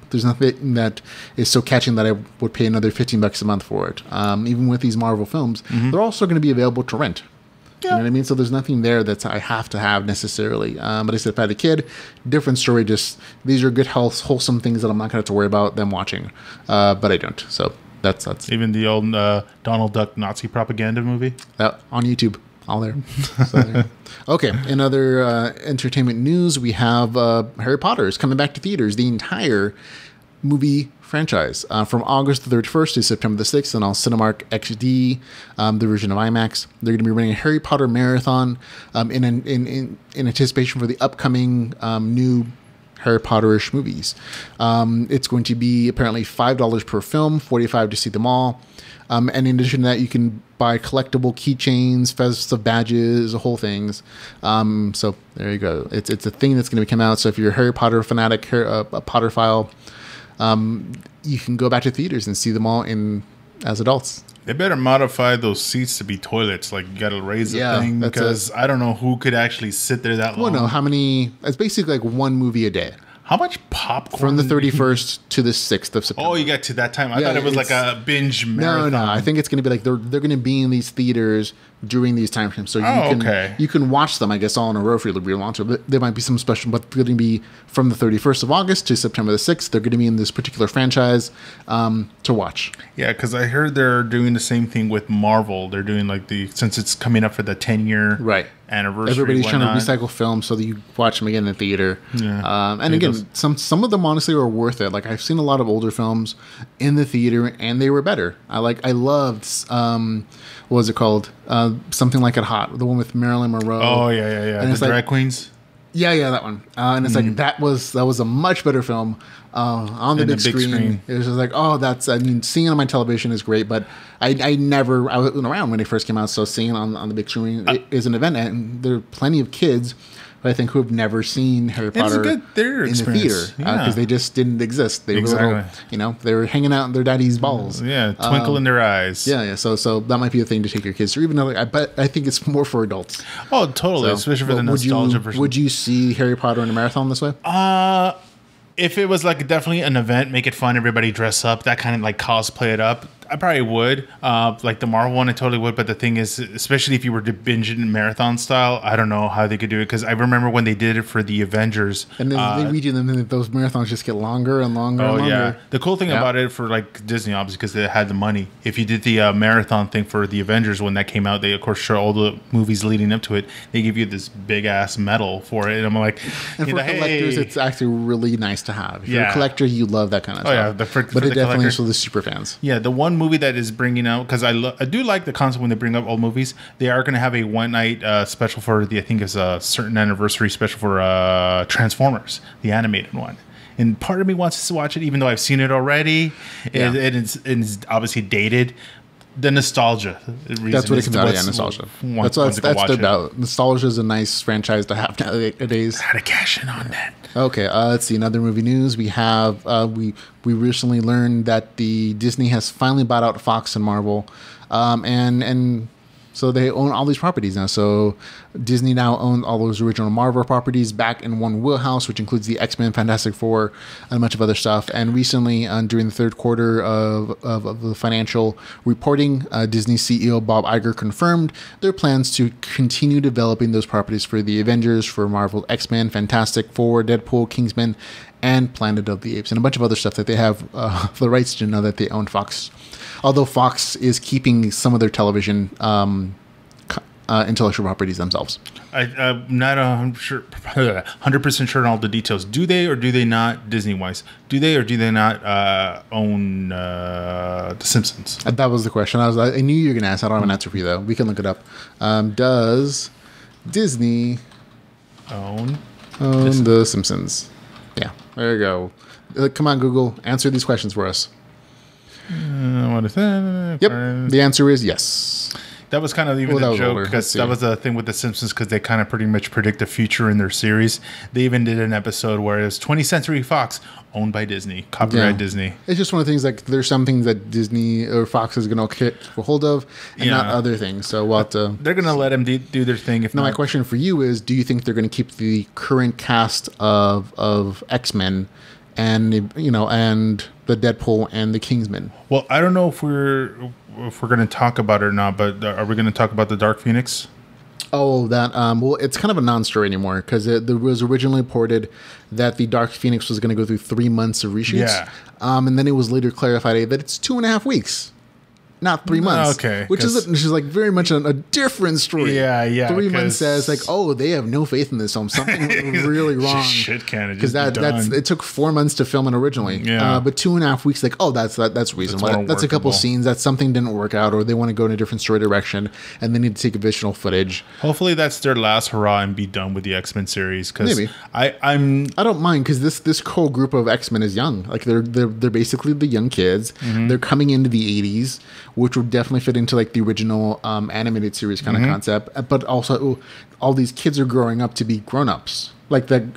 Speaker 1: there's nothing that is so catching that I would pay another $15 a month for it. Even with these Marvel films, they're also going to be available to rent. Yeah. You know what I mean? So there's nothing there that I have to have necessarily. But I said, if I had a kid, different story. Just these are good, wholesome things that I'm not going to have to worry about them watching. But I don't. So that's
Speaker 2: even the old Donald Duck Nazi propaganda movie
Speaker 1: on YouTube. All there. Okay. In other entertainment news, we have Harry Potter is coming back to theaters. The entire movie franchise from August the 31st to September the 6th, and on Cinemark XD, the version of IMAX. They're going to be running a Harry Potter marathon in anticipation for the upcoming new Harry Potter-ish movies. It's going to be apparently $5 per film, $45 to see them all. And in addition to that, you can buy collectible keychains, festive badges, whole things. So there you go. It's a thing that's going to come out. So if you're a Harry Potter fanatic, a Potterphile, you can go back to theaters and see them all as adults.
Speaker 2: They better modify those seats to be toilets. Like, you got to raise the thing because I don't know who could actually sit there that long.
Speaker 1: Well, no, how many? It's basically like one movie a day.
Speaker 2: How much popcorn?
Speaker 1: From the 31st to the 6th of September.
Speaker 2: Oh, you got to that time. I thought it was like a binge marathon.
Speaker 1: No. I think it's going to be like they're going to be in these theaters during these time frames. So you can watch them, I guess, all in a row for you to want to. But there might be some special, but they're going to be from the 31st of August to September the 6th. They're going to be in this particular franchise to watch.
Speaker 2: Yeah, because I heard they're doing the same thing with Marvel. They're doing like since it's coming up for the 10-year anniversary.
Speaker 1: Everybody's trying to recycle films so that you watch them again in the theater. Yeah. And again, some of them honestly are worth it. Like, I've seen a lot of older films in the theater and they were better. I loved what was it called? Something Like It Hot, the one with Marilyn Monroe.
Speaker 2: Oh yeah. And the drag queens.
Speaker 1: Yeah, that one. And it's like that was a much better film on the big screen. It was just like, seeing it on my television is great, but I wasn't around when it first came out, so seeing it on the big screen is an event, and there are plenty of kids I think who have never seen Harry Potter in the theater because they just didn't exist. They were they were hanging out in their daddy's balls.
Speaker 2: Yeah, twinkle in their eyes.
Speaker 1: Yeah. So that might be a thing to take your kids to. Even though I think it's more for adults.
Speaker 2: Oh, totally, especially for the nostalgia version.
Speaker 1: Would you see Harry Potter in a marathon this way?
Speaker 2: If it was like definitely an event, make it fun, everybody dress up, that kind of like cosplay it up, I probably would. Like the Marvel one, I totally would. But the thing is, especially if you were to binge it in marathon style, I don't know how they could do it. Because I remember when they did it for the Avengers. And then
Speaker 1: they redo them, and those marathons just get longer and longer and longer. Yeah.
Speaker 2: The cool thing about it for like Disney, obviously, because they had the money. If you did the marathon thing for the Avengers when that came out, they, of course, show all the movies leading up to it. They give you this big-ass medal for it. And I'm like,
Speaker 1: and for collectors, it's actually really nice to have. If you're a collector, you love that kind of stuff.
Speaker 2: Yeah.
Speaker 1: But it definitely is for the super fans.
Speaker 2: Yeah, the one movie that is bringing out, because I do like the concept when they bring up old movies. They are going to have a one night special for I think it's a certain anniversary special for Transformers, the animated one. And part of me wants to watch it, even though I've seen it already. Yeah. It's obviously dated. The nostalgia reason.
Speaker 1: That's what it comes out of, yeah, nostalgia. That's about. Nostalgia is a nice franchise to have nowadays.
Speaker 2: How to cash in on that.
Speaker 1: Okay, let's see. Another movie news. We have we recently learned that the Disney has finally bought out Fox and Marvel, and so they own all these properties now. So Disney now owns all those original Marvel properties back in one wheelhouse, which includes the X-Men, Fantastic Four, and a bunch of other stuff. And recently, during the third quarter of the financial reporting, Disney CEO Bob Iger confirmed their plans to continue developing those properties for the Avengers, for Marvel, X-Men, Fantastic Four, Deadpool, Kingsman, and Planet of the Apes, and a bunch of other stuff that they have the rights to now that they own Fox. Although Fox is keeping some of their television intellectual properties themselves.
Speaker 2: I'm not 100% sure on all the details. Do they or do they not, Disney-wise? Do they or do they not own The Simpsons?
Speaker 1: That was the question. I knew you were going to ask. I don't have an answer for you, though. We can look it up. Does Disney own The Simpsons? Yeah, there you go. Come on, Google. Answer these questions for us.
Speaker 2: What is that?
Speaker 1: Yep. The answer is yes.
Speaker 2: That was kind of even a joke, because that was the thing with The Simpsons, because they kind of pretty much predict the future in their series. They even did an episode where it was 20th Century Fox, owned by Disney, copyright Disney. It's
Speaker 1: just one of the things, like, there's some things that Disney or Fox is going to get a hold of, and not other things. So we'll have to,
Speaker 2: they're going to let them do their thing. If
Speaker 1: now, my question for you is, do you think they're going to keep the current cast of X-Men and and the Deadpool and the Kingsman?
Speaker 2: Well, I don't know if we're going to talk about it or not, but are we going to talk about the Dark Phoenix?
Speaker 1: Oh, that well, it's kind of a non-story anymore, because it was originally reported that the Dark Phoenix was going to go through 3 months of reshoots, and then it was later clarified that it's 2.5 weeks. Not 3 months.
Speaker 2: Okay.
Speaker 1: Which is like very much a different story.
Speaker 2: Yeah.
Speaker 1: 3 months says like, oh, they have no faith in this film. Something went really wrong.
Speaker 2: Shit can't
Speaker 1: because it took 4 months to film it originally.
Speaker 2: Yeah.
Speaker 1: But 2.5 weeks, like, oh, that's reasonable. That's a couple scenes that something didn't work out, or they want to go in a different story direction, and they need to take additional footage.
Speaker 2: Hopefully, that's their last hurrah and be done with the X-Men series. Because
Speaker 1: maybe
Speaker 2: I
Speaker 1: don't mind, because this whole group of X-Men is young. Like they're basically the young kids. Mm-hmm. They're coming into the 80s, which would definitely fit into like the original animated series kind of concept, but also all these kids are growing up to be grown-ups, like the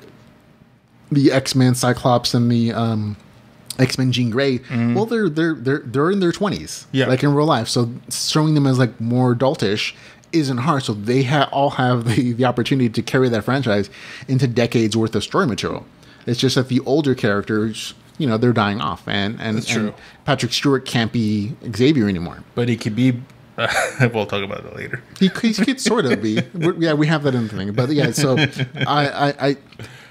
Speaker 1: X-Men Cyclops and the X-Men Jean Grey. Well, they're in their 20s, like in real life, so showing them as like more adultish isn't hard. So they all have the opportunity to carry that franchise into decades worth of story material. It's just that the older characters, they're dying off, and Patrick Stewart can't be Xavier anymore.
Speaker 2: But he could be. We'll talk about it later.
Speaker 1: He could sort of be. We have that in the thing. But yeah, so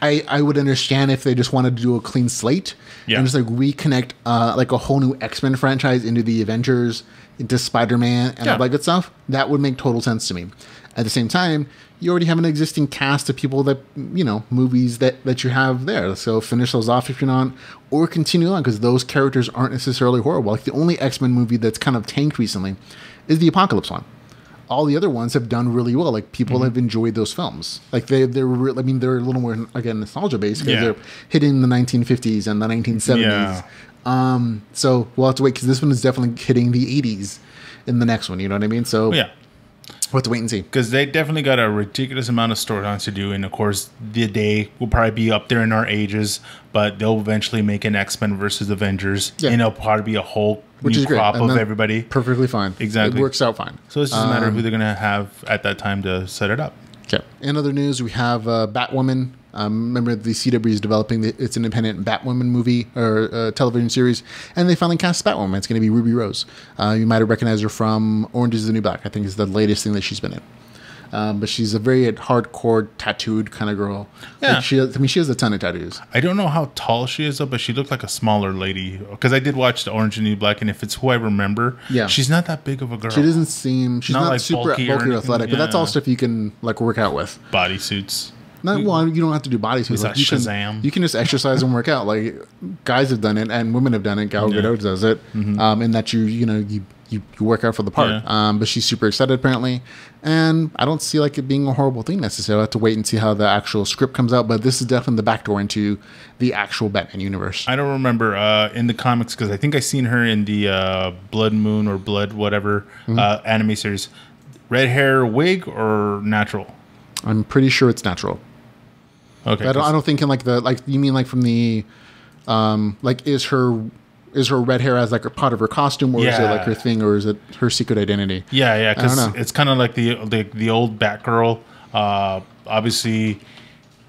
Speaker 1: I would understand if they just wanted to do a clean slate and just like reconnect like a whole new X-Men franchise into the Avengers, into Spider-Man, and all that good stuff. That would make total sense to me. At the same time, you already have an existing cast of people that, movies that you have there. So finish those off if you're not, or continue on, because those characters aren't necessarily horrible. Like the only X-Men movie that's kind of tanked recently is the Apocalypse one. All the other ones have done really well. Like people have enjoyed those films. Like they're a little more, again, nostalgia based, because they're hitting the 1950s and the 1970s. So we'll have to wait, because this one is definitely hitting the 80s in the next one. You know what I mean? So we'll have to wait and see.
Speaker 2: Because they definitely got a ridiculous amount of storylines to do. And, of course, they will probably be up there in our ages. But they'll eventually make an X-Men versus Avengers. Yeah. And it'll probably be a whole new crop of everybody.
Speaker 1: Perfectly fine.
Speaker 2: Exactly.
Speaker 1: It works out fine.
Speaker 2: So it's just a matter of who they're going to have at that time to set it up.
Speaker 1: Okay. In other news, we have Batwoman. Remember, the CW is developing its independent Batwoman movie or television series, and they finally cast Batwoman. It's going to be Ruby Rose. You might have recognized her from Orange is the New Black. I think is the latest thing that she's been in. But she's a very hardcore, tattooed kind of girl.
Speaker 2: Yeah.
Speaker 1: Like she has a ton of tattoos.
Speaker 2: I don't know how tall she is, though, but she looked like a smaller lady. Because I did watch the Orange is the New Black, and if it's who I remember, she's not that big of a girl.
Speaker 1: She doesn't seem... She's not like super bulky or athletic, but that's all stuff you can like work out with.
Speaker 2: Bodysuits.
Speaker 1: Well, you don't have to do bodysuits. Like, you can just exercise and work out. Like guys have done it and women have done it. Gal Gadot does it. And that you work out for the part. Yeah. But she's super excited apparently. And I don't see like it being a horrible thing necessarily. I have to wait and see how the actual script comes out. But this is definitely the backdoor into the actual Batman universe.
Speaker 2: I don't remember in the comics because I think I seen her in the Blood Moon or Blood whatever anime series. Red hair, wig, or natural?
Speaker 1: I'm pretty sure it's natural.
Speaker 2: Okay.
Speaker 1: I don't think in like you mean like from the like is her red hair as like a part of her costume, or is it like her thing, or is it her secret identity?
Speaker 2: Yeah, because it's kind of like the old Batgirl. Obviously,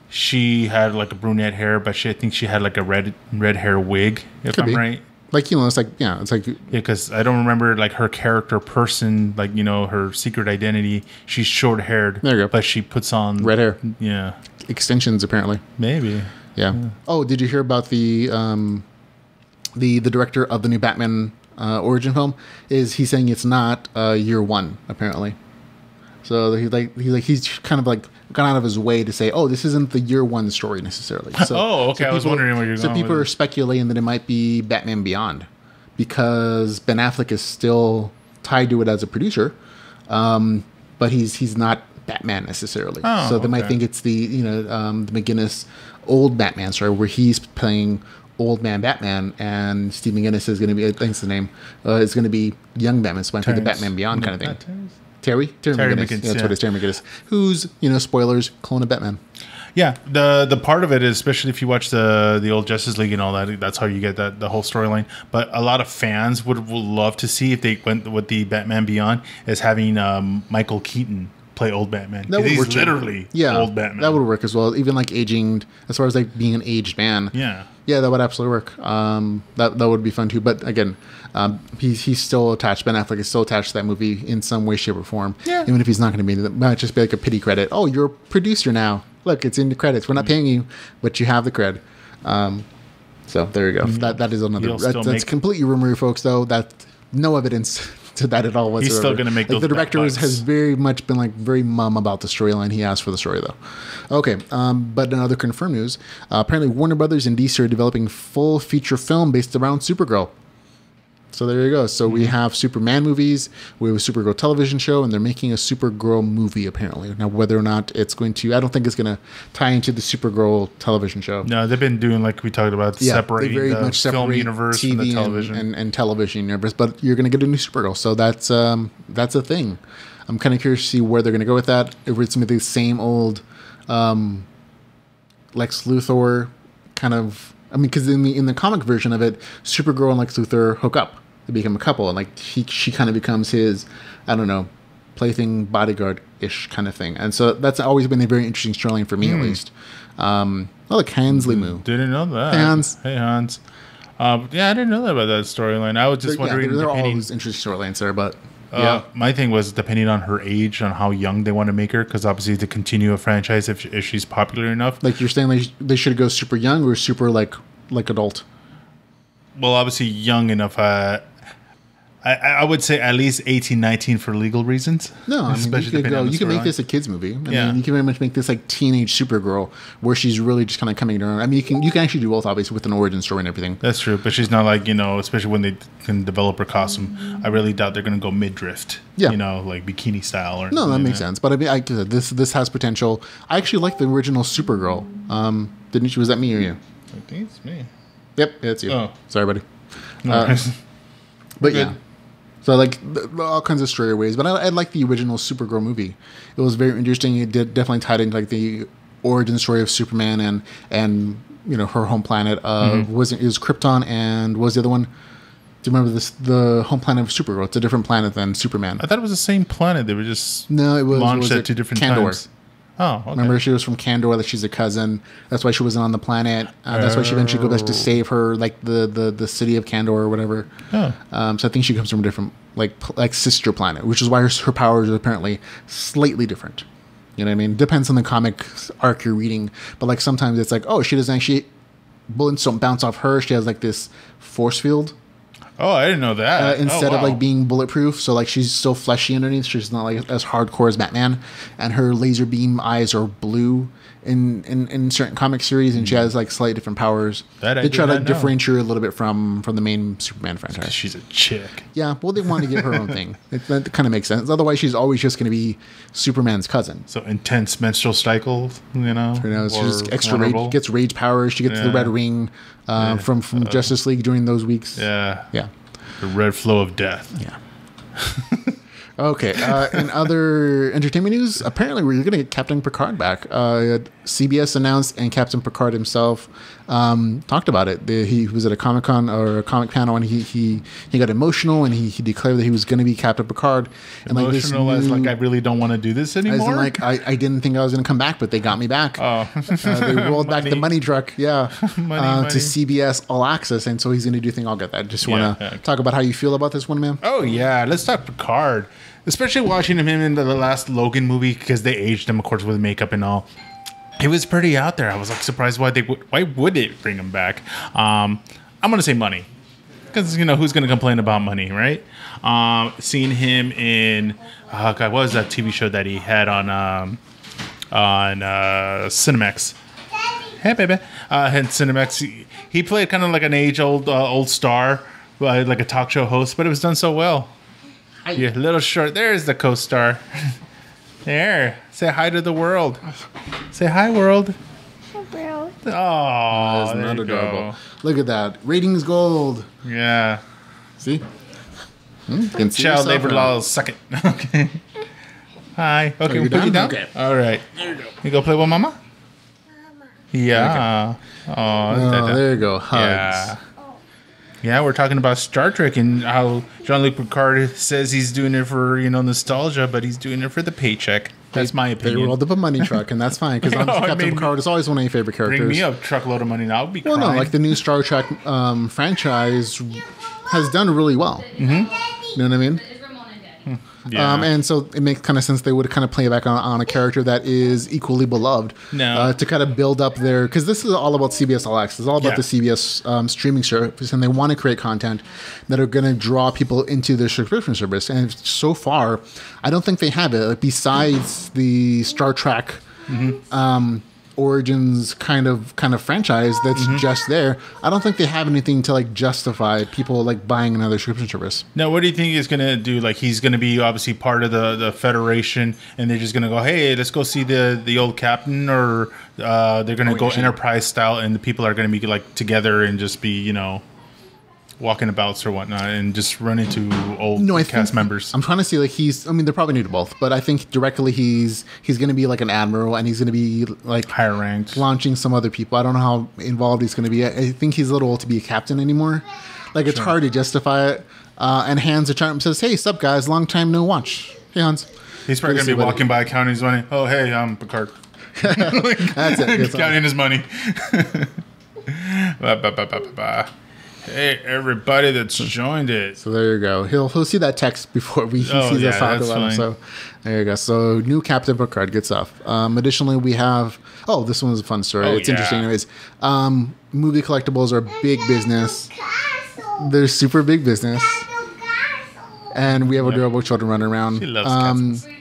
Speaker 2: she had like a brunette hair, but I think she had like a red hair wig, if I'm right.
Speaker 1: Like, it's like, it's like...
Speaker 2: Yeah, because I don't remember, like, her character person, like, her secret identity. She's short-haired.
Speaker 1: There you go.
Speaker 2: But she puts on...
Speaker 1: red hair.
Speaker 2: Yeah.
Speaker 1: Extensions, apparently.
Speaker 2: Maybe.
Speaker 1: Yeah. Oh, did you hear about the director of the new Batman origin film? He's saying it's not year one, apparently. So he's kind of like gone out of his way to say, oh, this isn't the year one story necessarily. So,
Speaker 2: okay. I was wondering where you're going.
Speaker 1: So people are speculating that it might be Batman Beyond because Ben Affleck is still tied to it as a producer, but he's not Batman necessarily. Oh, so they might think it's the the McGinnis old Batman story where he's playing old man Batman, and Steve McGinnis is going to be, I think it's the name, is going to be young Batman. So it might be the Batman Beyond kind of thing. Terry McGinnis. Yeah, that's what it is. Terry McGinnis, who's spoilers, clone of Batman.
Speaker 2: Yeah, the part of it is, especially if you watch the old Justice League and all that, that's how you get the whole storyline. But a lot of fans would love to see if they went with the Batman Beyond is having Michael Keaton play old Batman. He's literally old Batman. That
Speaker 1: would work as well. Even like aging, as far as like being an aged man. Yeah, that would absolutely work. That would be fun too. But again, he's still attached. Ben Affleck is still attached to that movie in some way, shape, or form. Yeah. Even if he's not going to be, it might just be like a pity credit. Oh, you're a producer now. Look, it's in the credits. We're not paying you, but you have the cred. So there you go. That is another. That's completely rumory, folks. Though that no evidence to that at all whatsoever.
Speaker 2: He's still going to make those.
Speaker 1: The director has very much been like very mum about the storyline. He asked for the story though. Okay, but in other confirmed news, apparently Warner Brothers and DC are developing full feature film based around Supergirl. So there you go. So we have Superman movies, we have a Supergirl television show, and they're making a Supergirl movie apparently. Now whether or not it's going to, I don't think it's going to tie into the Supergirl television show.
Speaker 2: No, they've been doing like we talked about, separating the film universe
Speaker 1: TV
Speaker 2: from the television
Speaker 1: and television universe. But you're going to get a new Supergirl, so that's a thing. I'm kind of curious to see where they're going to go with that. If it's going to be the same old Lex Luthor kind of. I mean, because in the comic version of it, Supergirl and Lex Luthor hook up. They become a couple, and like she kind of becomes his, I don't know, plaything bodyguard-ish kind of thing. And so that's always been a very interesting storyline for me, at least. Like Hansley Moo.
Speaker 2: Didn't know that.
Speaker 1: Hey, Hans.
Speaker 2: Hey, Hans. Yeah, I didn't know that about that storyline. I was just wondering.
Speaker 1: There are always interesting storylines there, but
Speaker 2: my thing was depending on her age, on how young they want to make her, because obviously to continue a franchise, if she's popular enough.
Speaker 1: Like you're saying, like, they should go super young or super like adult.
Speaker 2: Well, obviously young enough. I would say at least 18, 19 for legal reasons.
Speaker 1: No, I mean, you can make this a kid's movie. I mean, you can very much make this like teenage Supergirl where she's really just kind of coming to her own. I mean, you can actually do both, obviously, with an origin story and everything.
Speaker 2: That's true, but she's not like, especially when they can develop her costume. I really doubt they're going to go mid-drift. Yeah. like bikini style. Or
Speaker 1: no, that makes sense. But I mean, this has potential. I actually like the original Supergirl. Didn't you? Was that me or you?
Speaker 2: I think it's me.
Speaker 1: Yep, it's you. Oh. Sorry, buddy.
Speaker 2: No,
Speaker 1: but yeah. So like all kinds of strayaways, but I like the original Supergirl movie. It was very interesting. It definitely tied into like the origin story of Superman and her home planet. It was Krypton, and what was the other one? Do you remember this? The home planet of Supergirl. It's a different planet than Superman.
Speaker 2: I thought it was the same planet. They were just
Speaker 1: launched
Speaker 2: at two different
Speaker 1: Kandor.
Speaker 2: times. Oh, okay.
Speaker 1: Remember, she was from Kandor, that she's a cousin. That's why she wasn't on the planet. That's why she eventually goes back to save her, like the city of Kandor or whatever. Oh. So I think she comes from a different, like sister planet, which is why her powers are apparently slightly different. You know what I mean? Depends on the comic arc you're reading, but like sometimes it's like, oh, she doesn't actually bullets don't bounce off her. She has like this force field.
Speaker 2: Oh, I didn't know that.
Speaker 1: Instead
Speaker 2: wow.
Speaker 1: of like being bulletproof, so like she's so fleshy underneath. She's not like as hardcore as Batman, and her laser beam eyes are blue in certain comic series, and she has like slightly different powers. They try to differentiate her a little bit from the main Superman franchise.
Speaker 2: She's a chick.
Speaker 1: Yeah, well, they want to give her own thing. That kind of makes sense. Otherwise, she's always just going to be Superman's cousin.
Speaker 2: So intense menstrual cycle,
Speaker 1: She just extra rage, gets rage powers. She gets the red ring from Justice League during those weeks.
Speaker 2: Yeah.
Speaker 1: Yeah.
Speaker 2: The red flow of death.
Speaker 1: Yeah. Okay. In other entertainment news, apparently we're going to get Captain Picard back. CBS announced, and Captain Picard himself talked about it. He was at a Comic-Con or a comic panel, and he got emotional, and he declared that he was going to be Captain Picard. And
Speaker 2: emotional as like, I really don't want to do this anymore?
Speaker 1: As in, like, I didn't think I was going to come back, but they got me back.
Speaker 2: Oh.
Speaker 1: They rolled back the money truck,
Speaker 2: money.
Speaker 1: To CBS All Access, and so he's going to do things. I'll get that. Just want to talk about how you feel about this one, man.
Speaker 2: Oh, yeah. Let's talk Picard. Especially watching him in the last Logan movie, because they aged him, of course, with makeup and all. He was pretty out there. I was like surprised why would they bring him back? I'm gonna say money, because who's gonna complain about money, right? Seeing him in what was that TV show that he had on Cinemax? Hey, baby, and Cinemax. He played kind of like an old star, like a talk show host, but it was done so well. You're a little short. There's the co-star. There. Say hi to the world. Say hi, world. Hi, world. Oh,
Speaker 1: that's not adorable. Look at that. Ratings gold.
Speaker 2: Yeah.
Speaker 1: See?
Speaker 2: Child labor laws, suck it. Okay. Hi. Okay, we'll put you down. Okay. All right. There you go. You go play with Mama? Mama. Yeah. Okay.
Speaker 1: Oh, there you go. Hugs.
Speaker 2: Yeah. Yeah, we're talking about Star Trek and how Jean-Luc Picard says he's doing it for, nostalgia, but he's doing it for the paycheck. That's my opinion.
Speaker 1: They rolled up a money truck, and that's fine, because Captain Picard is always one of my favorite characters.
Speaker 2: Bring me a truckload of money now. I'll be crying.
Speaker 1: Well, no, like the new Star Trek franchise has done really well. Mm-hmm. You know what I mean? Yeah. And so it makes kind of sense they would kind of play back on a character that is equally beloved.
Speaker 2: No.
Speaker 1: To kind of build up their... Because this is all about CBS All Access. It's all about the CBS streaming service, and they want to create content that are going to draw people into their subscription service. And so far, I don't think they have it. Like, besides the Star Trek... Mm-hmm. Origins kind of franchise that's just there. I don't think they have anything to like justify people like buying another subscription service.
Speaker 2: Now, what do you think he's going to do? Like, he's going to be obviously part of the Federation, and they're just going to go, hey, let's go see the old captain, or they're going to go Enterprise style, and the people are going to be like together and just be walking abouts or whatnot, and just run into old cast members.
Speaker 1: I'm trying to see like they're probably new to both, but I think directly he's going to be like an admiral, and he's going to be like
Speaker 2: higher ranked,
Speaker 1: launching some other people. I don't know how involved he's going to be. I think he's a little old to be a captain anymore. Like, it's hard to justify it. And Hans the Charm says, "Hey, sup guys, long time no watch." Hey Hans.
Speaker 2: He's probably going to be walking by counting his money. Oh, hey, I'm Picard.
Speaker 1: That's it.
Speaker 2: He's counting his money. Hey, everybody that's joined it.
Speaker 1: So there you go. He'll see that text before he sees us talk about him. So there you go. So new Captain Picard gets off. Additionally, we have... Oh, this one was a fun story. It's interesting anyways. Movie collectibles are big business. They're super big business. And we have adorable children running around.
Speaker 2: She loves cats.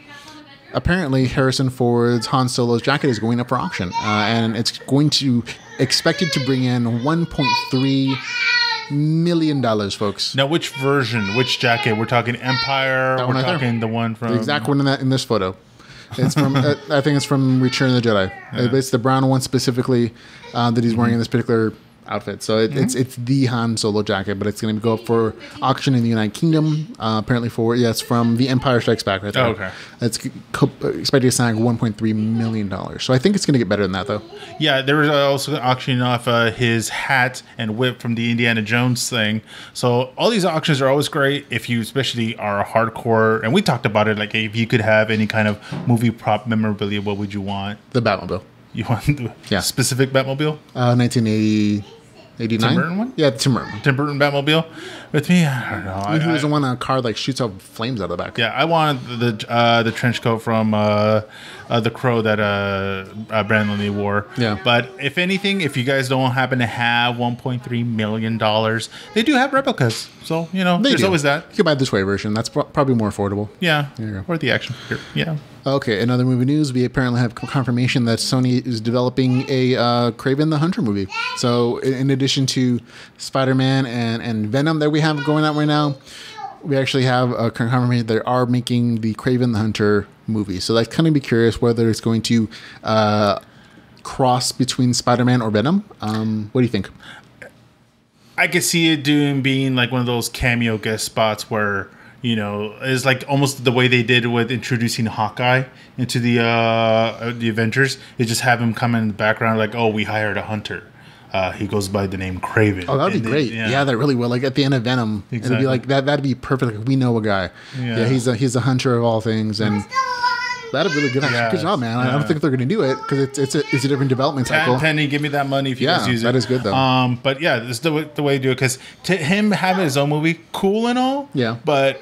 Speaker 1: Apparently, Harrison Ford's Han Solo's jacket is going up for auction. And it's expected to bring in $1.3 million, folks.
Speaker 2: Now, which version? Which jacket? We're talking Empire. We're talking the one from
Speaker 1: the exact one in this photo. It's from I think it's from Return of the Jedi. Yeah. It's the brown one specifically that he's wearing in this particular outfit. So it's the Han Solo jacket, but it's going to go up for auction in the United Kingdom. Apparently it's from The Empire Strikes Back right there.
Speaker 2: Oh, okay.
Speaker 1: It's expected to snag $1.3 million. So I think it's going to get better than that, though.
Speaker 2: Yeah, there was also auctioning off his hat and whip from the Indiana Jones thing. So all these auctions are always great if you especially are a hardcore, and we talked about it, like if you could have any kind of movie prop memorabilia, what would you want?
Speaker 1: The Batmobile.
Speaker 2: You want the specific Batmobile?
Speaker 1: 1989.
Speaker 2: Tim Burton one?
Speaker 1: Yeah, Tim Burton.
Speaker 2: Tim Burton Batmobile. With me, I don't know.
Speaker 1: I mean, who doesn't want a car like shoots out flames out of the back?
Speaker 2: Yeah, I want the trench coat from the Crow that Brandon Lee wore.
Speaker 1: Yeah.
Speaker 2: But if anything, if you guys don't happen to have $1.3 million, they do have replicas. So, there's always that.
Speaker 1: You can buy the toy version. That's probably more affordable.
Speaker 2: Yeah.
Speaker 1: There you go.
Speaker 2: Or the action figure. Yeah.
Speaker 1: Okay, in other movie news, we apparently have confirmation that Sony is developing a Kraven the Hunter movie. So, in addition to Spider-Man and Venom that we have going out right now, we actually have a confirmation they are making the Kraven the Hunter movie. So, that's kind of be curious whether it's going to cross between Spider-Man or Venom. What do you think?
Speaker 2: I could see it being like one of those cameo guest spots where, it's like almost the way they did with introducing Hawkeye into the Avengers. They just have him come in the background like, oh, we hired a hunter. He goes by the name Kraven.
Speaker 1: Oh, that'd be great. Yeah, that really will. Like at the end of Venom, It'd be like that. That'd be perfect. Like, we know a guy. Yeah, he's a hunter of all things, and that'd be really good. Good job, man. I don't think they're going to do it because it's a different development cycle.
Speaker 2: Penny, give me that money if you guys use it.
Speaker 1: That is good though.
Speaker 2: But yeah, this is the way to do it because to him having his own movie, cool and all.
Speaker 1: Yeah.
Speaker 2: But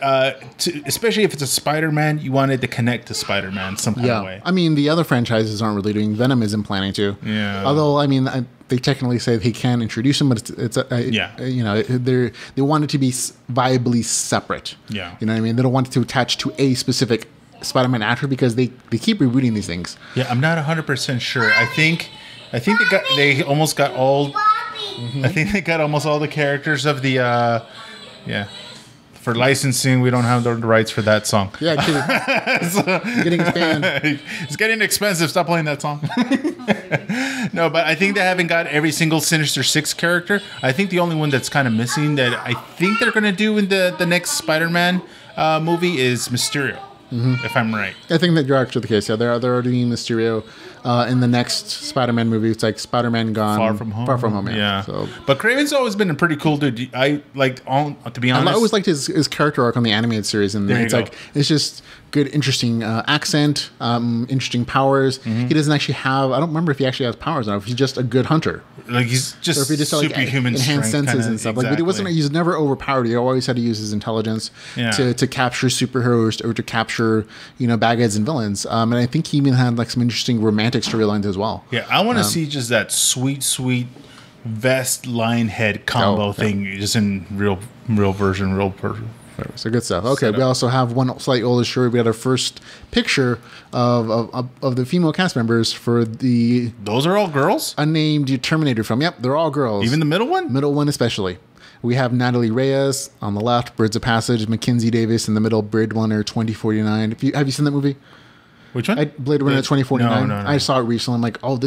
Speaker 2: especially if it's a Spider-Man, you wanted to connect to Spider-Man some kind of way.
Speaker 1: I mean, the other franchises aren't really doing. Venom isn't planning to.
Speaker 2: Yeah.
Speaker 1: Although, I mean, they technically say they can introduce him, but they want it to be viably separate.
Speaker 2: Yeah.
Speaker 1: You know what I mean? They don't want it to attach to a specific Spider-Man actor because they keep rebooting these things.
Speaker 2: Yeah, I'm not 100% sure. I think they almost got all. Mm-hmm. I think they got almost all the characters of the. For licensing, we don't have the rights for that song.
Speaker 1: Yeah, it's getting expanded.
Speaker 2: It's getting expensive. Stop playing that song. No, but I think they haven't got every single Sinister Six character. I think the only one that's kind of missing that I think they're going to do in the next Spider-Man movie is Mysterio. Mm-hmm. If I'm right.
Speaker 1: I think that you're actually the case. Yeah, they're already doing Mysterio in the next Spider-Man movie. It's like Spider-Man Gone
Speaker 2: Far From Home.
Speaker 1: Far From Home,
Speaker 2: yeah.
Speaker 1: So.
Speaker 2: But Kraven's always been a pretty cool dude. To be honest,
Speaker 1: I always liked his character arc on the animated series, and it's just good, interesting accent, interesting powers. Mm-hmm. He doesn't actually have. I don't remember if he actually has powers or if he's just a good hunter.
Speaker 2: Like he's just or if he just
Speaker 1: superhuman enhanced senses and stuff. Exactly. Like, but he's never overpowered. He always had to use his intelligence to capture superheroes or to capture bad guys and villains. And I think he even had like some interesting romantic storylines as well.
Speaker 2: Yeah, I want to see just that sweet vest lion head combo thing, just in real version, real person.
Speaker 1: So good stuff. Okay, we also have one slightly older story. We had our first picture of the female cast members for the.
Speaker 2: Those are all girls?
Speaker 1: Unnamed Terminator film. Yep, they're all girls.
Speaker 2: Even the middle one?
Speaker 1: Middle one especially. We have Natalie Reyes on the left, Birds of Passage, Mackenzie Davis in the middle, Blade Runner 2049. Have you seen that movie?
Speaker 2: Which one?
Speaker 1: Blade Runner 2049.
Speaker 2: No.
Speaker 1: I saw it recently. I'm like, oh,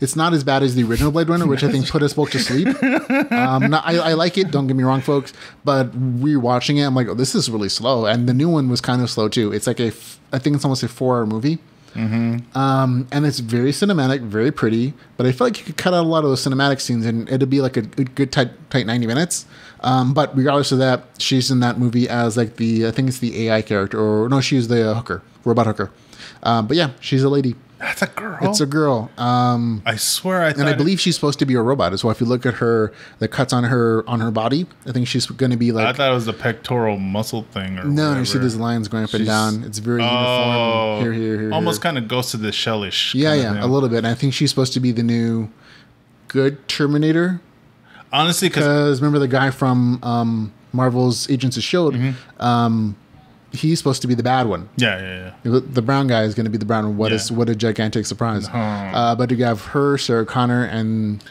Speaker 1: it's not as bad as the original Blade Runner, which I think put us both to sleep. I like it, don't get me wrong, folks, but rewatching it, I'm like, oh, this is really slow. And the new one was kind of slow, too. It's like I think it's almost a 4-hour movie. Mm-hmm. And it's very cinematic, very pretty, but I feel like you could cut out a lot of those cinematic scenes and it'd be like a good tight 90 minutes. But regardless of that, she's in that movie as like I think it's the AI character, or no, she's the hooker, robot hooker. But yeah, she's a lady.
Speaker 2: That's a girl.
Speaker 1: It's a girl.
Speaker 2: I swear
Speaker 1: and I believe she's supposed to be a robot as well. If you look at the cuts on her body, I think she's going to be like.
Speaker 2: I thought it was the pectoral muscle thing. Or
Speaker 1: no, you see these lines going up and down. It's very uniform. Here.
Speaker 2: Almost kind of goes to the Shellish.
Speaker 1: Yeah, a little bit. And I think she's supposed to be the new good Terminator.
Speaker 2: Honestly,
Speaker 1: because remember the guy from Marvel's Agents of S.H.I.E.L.D.? Mm-hmm. He's supposed to be the bad one.
Speaker 2: Yeah.
Speaker 1: The brown guy is going to be the brown one. What a gigantic surprise. But you have her, Sarah Connor, and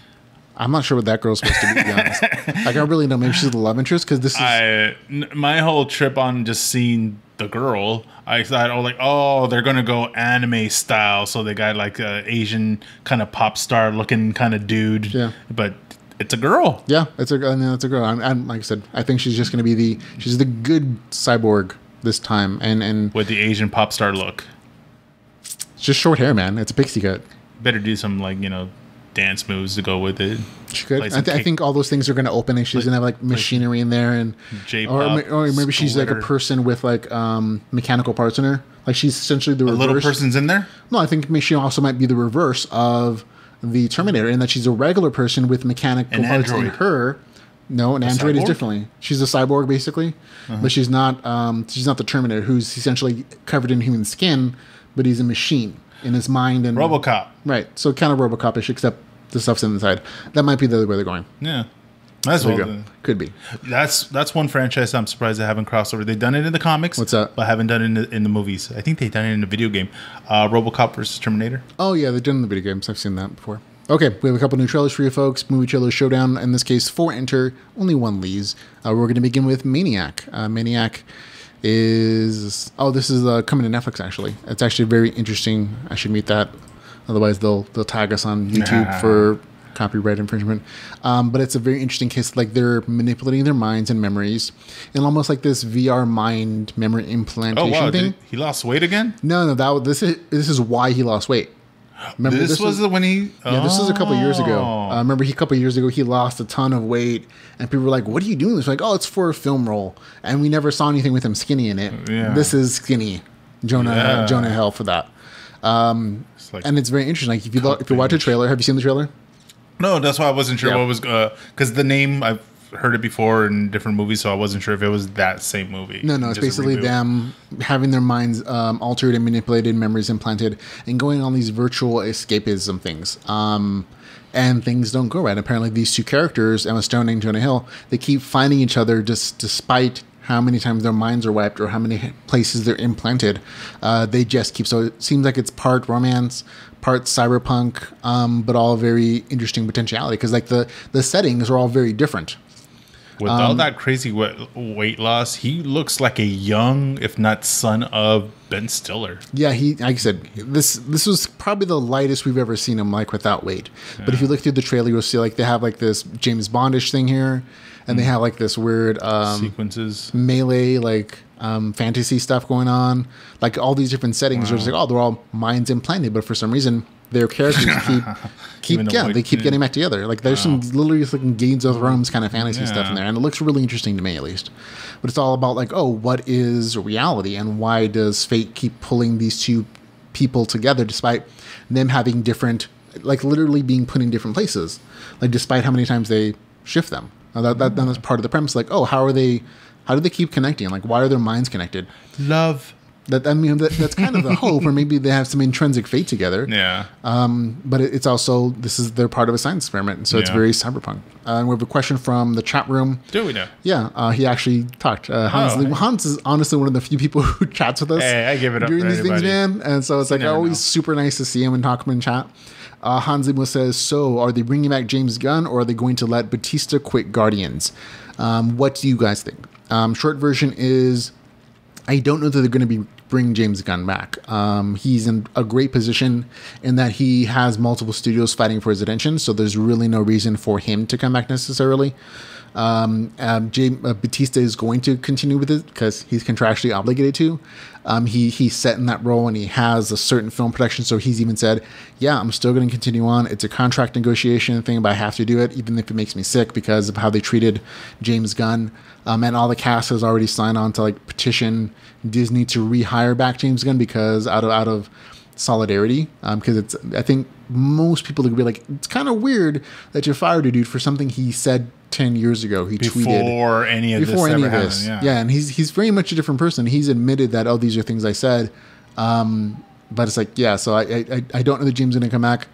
Speaker 1: I'm not sure what that girl's supposed to be honest. Like, I really don't know. Maybe she's the love interest because this is...
Speaker 2: my whole trip on just seeing the girl, I thought, they're going to go anime style. So they got like an Asian kind of pop star looking kind of dude.
Speaker 1: Yeah.
Speaker 2: But... it's a girl.
Speaker 1: Yeah, it's a girl. And like I said, I think she's just going to be she's the good cyborg this time, and
Speaker 2: with the Asian pop star look.
Speaker 1: It's just short hair, man. It's a pixie cut.
Speaker 2: Better do some dance moves to go with it.
Speaker 1: She could. I think all those things are going to open, and she's going to have like machinery in there, and
Speaker 2: J-pop,
Speaker 1: or maybe she's like a person with like mechanical parts in her. Like she's essentially the reverse.
Speaker 2: A little person's in there.
Speaker 1: No, I think she also might be the reverse of the Terminator, in that she's a regular person with mechanical parts in her. No, an android is differently. She's a cyborg basically, but she's not the Terminator, who's essentially covered in human skin, but he's a machine in his mind and
Speaker 2: RoboCop.
Speaker 1: Right. So kind of RoboCop-ish, except the stuff's inside. That might be the way they're going.
Speaker 2: Yeah. That's well.
Speaker 1: Could be.
Speaker 2: That's one franchise I'm surprised they haven't crossed over. They've done it in the comics.
Speaker 1: What's that?
Speaker 2: But haven't done it in the movies. I think they've done it in the video game. RoboCop versus Terminator.
Speaker 1: Oh yeah, they've done it in the video games. I've seen that before. Okay, we have a couple new trailers for you folks. Movie trailer showdown. In this case, 4 enter, only 1 leaves. We're going to begin with Maniac. Maniac is... Oh, this is coming to Netflix, actually. It's actually very interesting. I should mute that. Otherwise, they'll tag us on YouTube for copyright infringement. But it's a very interesting case. Like, they're manipulating their minds and memories. And almost like this VR mind memory implantation thing.
Speaker 2: He lost weight again?
Speaker 1: No, this is why he lost weight. Remember,
Speaker 2: this was when he...
Speaker 1: Yeah, this was a couple of years ago. Remember, a couple of years ago, he lost a ton of weight, and people were like, what are you doing? It's like, oh, it's for a film role. And we never saw anything with him skinny in it. Yeah. This is skinny. Jonah Hill for that. And it's very interesting. Like, if you watch a trailer, have you seen the trailer?
Speaker 2: No, that's why I wasn't sure what was... Because the name... I've heard it before in different movies, so I wasn't sure if it was that same movie.
Speaker 1: No, it's basically them having their minds altered and manipulated, memories implanted, and going on these virtual escapism things. And things don't go right. Apparently, these two characters, Emma Stone and Jonah Hill, they keep finding each other just despite how many times their minds are wiped or how many places they're implanted. They just keep... So it seems like it's part romance, part cyberpunk, but all very interesting potentiality, because like the settings are all very different.
Speaker 2: With all that crazy weight loss, he looks like a young, if not son of Ben Stiller. Yeah,
Speaker 1: like I said, this was probably the lightest we've ever seen him, like, without weight. Yeah. But if you look through the trailer, you'll see like they have like this James Bondish thing here, and they have like this weird
Speaker 2: sequences,
Speaker 1: melee, like fantasy stuff going on, like all these different settings. Wow. Are just like, oh, they're all minds implanted, but for some reason their characters keep getting back together. Like there's some literally like Games of Thrones kind of fantasy stuff in there, and it looks really interesting to me, at least. But it's all about like, oh, what is reality, and why does fate keep pulling these two people together despite them having different, like literally being put in different places, like despite how many times they shift them. Now that's part of the premise. Like, oh, how do they keep connecting? Like, why are their minds connected?
Speaker 2: Love.
Speaker 1: That's kind of the hope, or maybe they have some intrinsic fate together.
Speaker 2: Yeah.
Speaker 1: But it's also, they're part of a science experiment, and so it's very cyberpunk. And we have a question from the chat room.
Speaker 2: Do we know?
Speaker 1: Yeah. He actually talked. Hans is honestly one of the few people who chats with us.
Speaker 2: Hey, I give it up
Speaker 1: during these things, man. And so it's like always super nice to see him and talk to him in chat. Hans Zimmer says, so are they bringing back James Gunn, or are they going to let Batista quit Guardians? What do you guys think? Short version is, I don't know that they're going to bring James Gunn back. He's in a great position in that he has multiple studios fighting for his attention, so there's really no reason for him to come back necessarily. Batista is going to continue with it because he's contractually obligated to. He's set in that role, and he has a certain film production, so he's even said, yeah, I'm still going to continue on. It's a contract negotiation thing, but I have to do it, even if it makes me sick, because of how they treated James Gunn. And all the cast has already signed on to like petition Disney to rehire back James Gunn, because out of solidarity, because I think most people would be like, it's kind of weird that you fired a dude for something he said 10 years ago. He tweeted
Speaker 2: before any of this.
Speaker 1: Yeah, and he's very much a different person. He's admitted that, oh, these are things I said, but it's like, yeah, so I don't know that James is going to come back.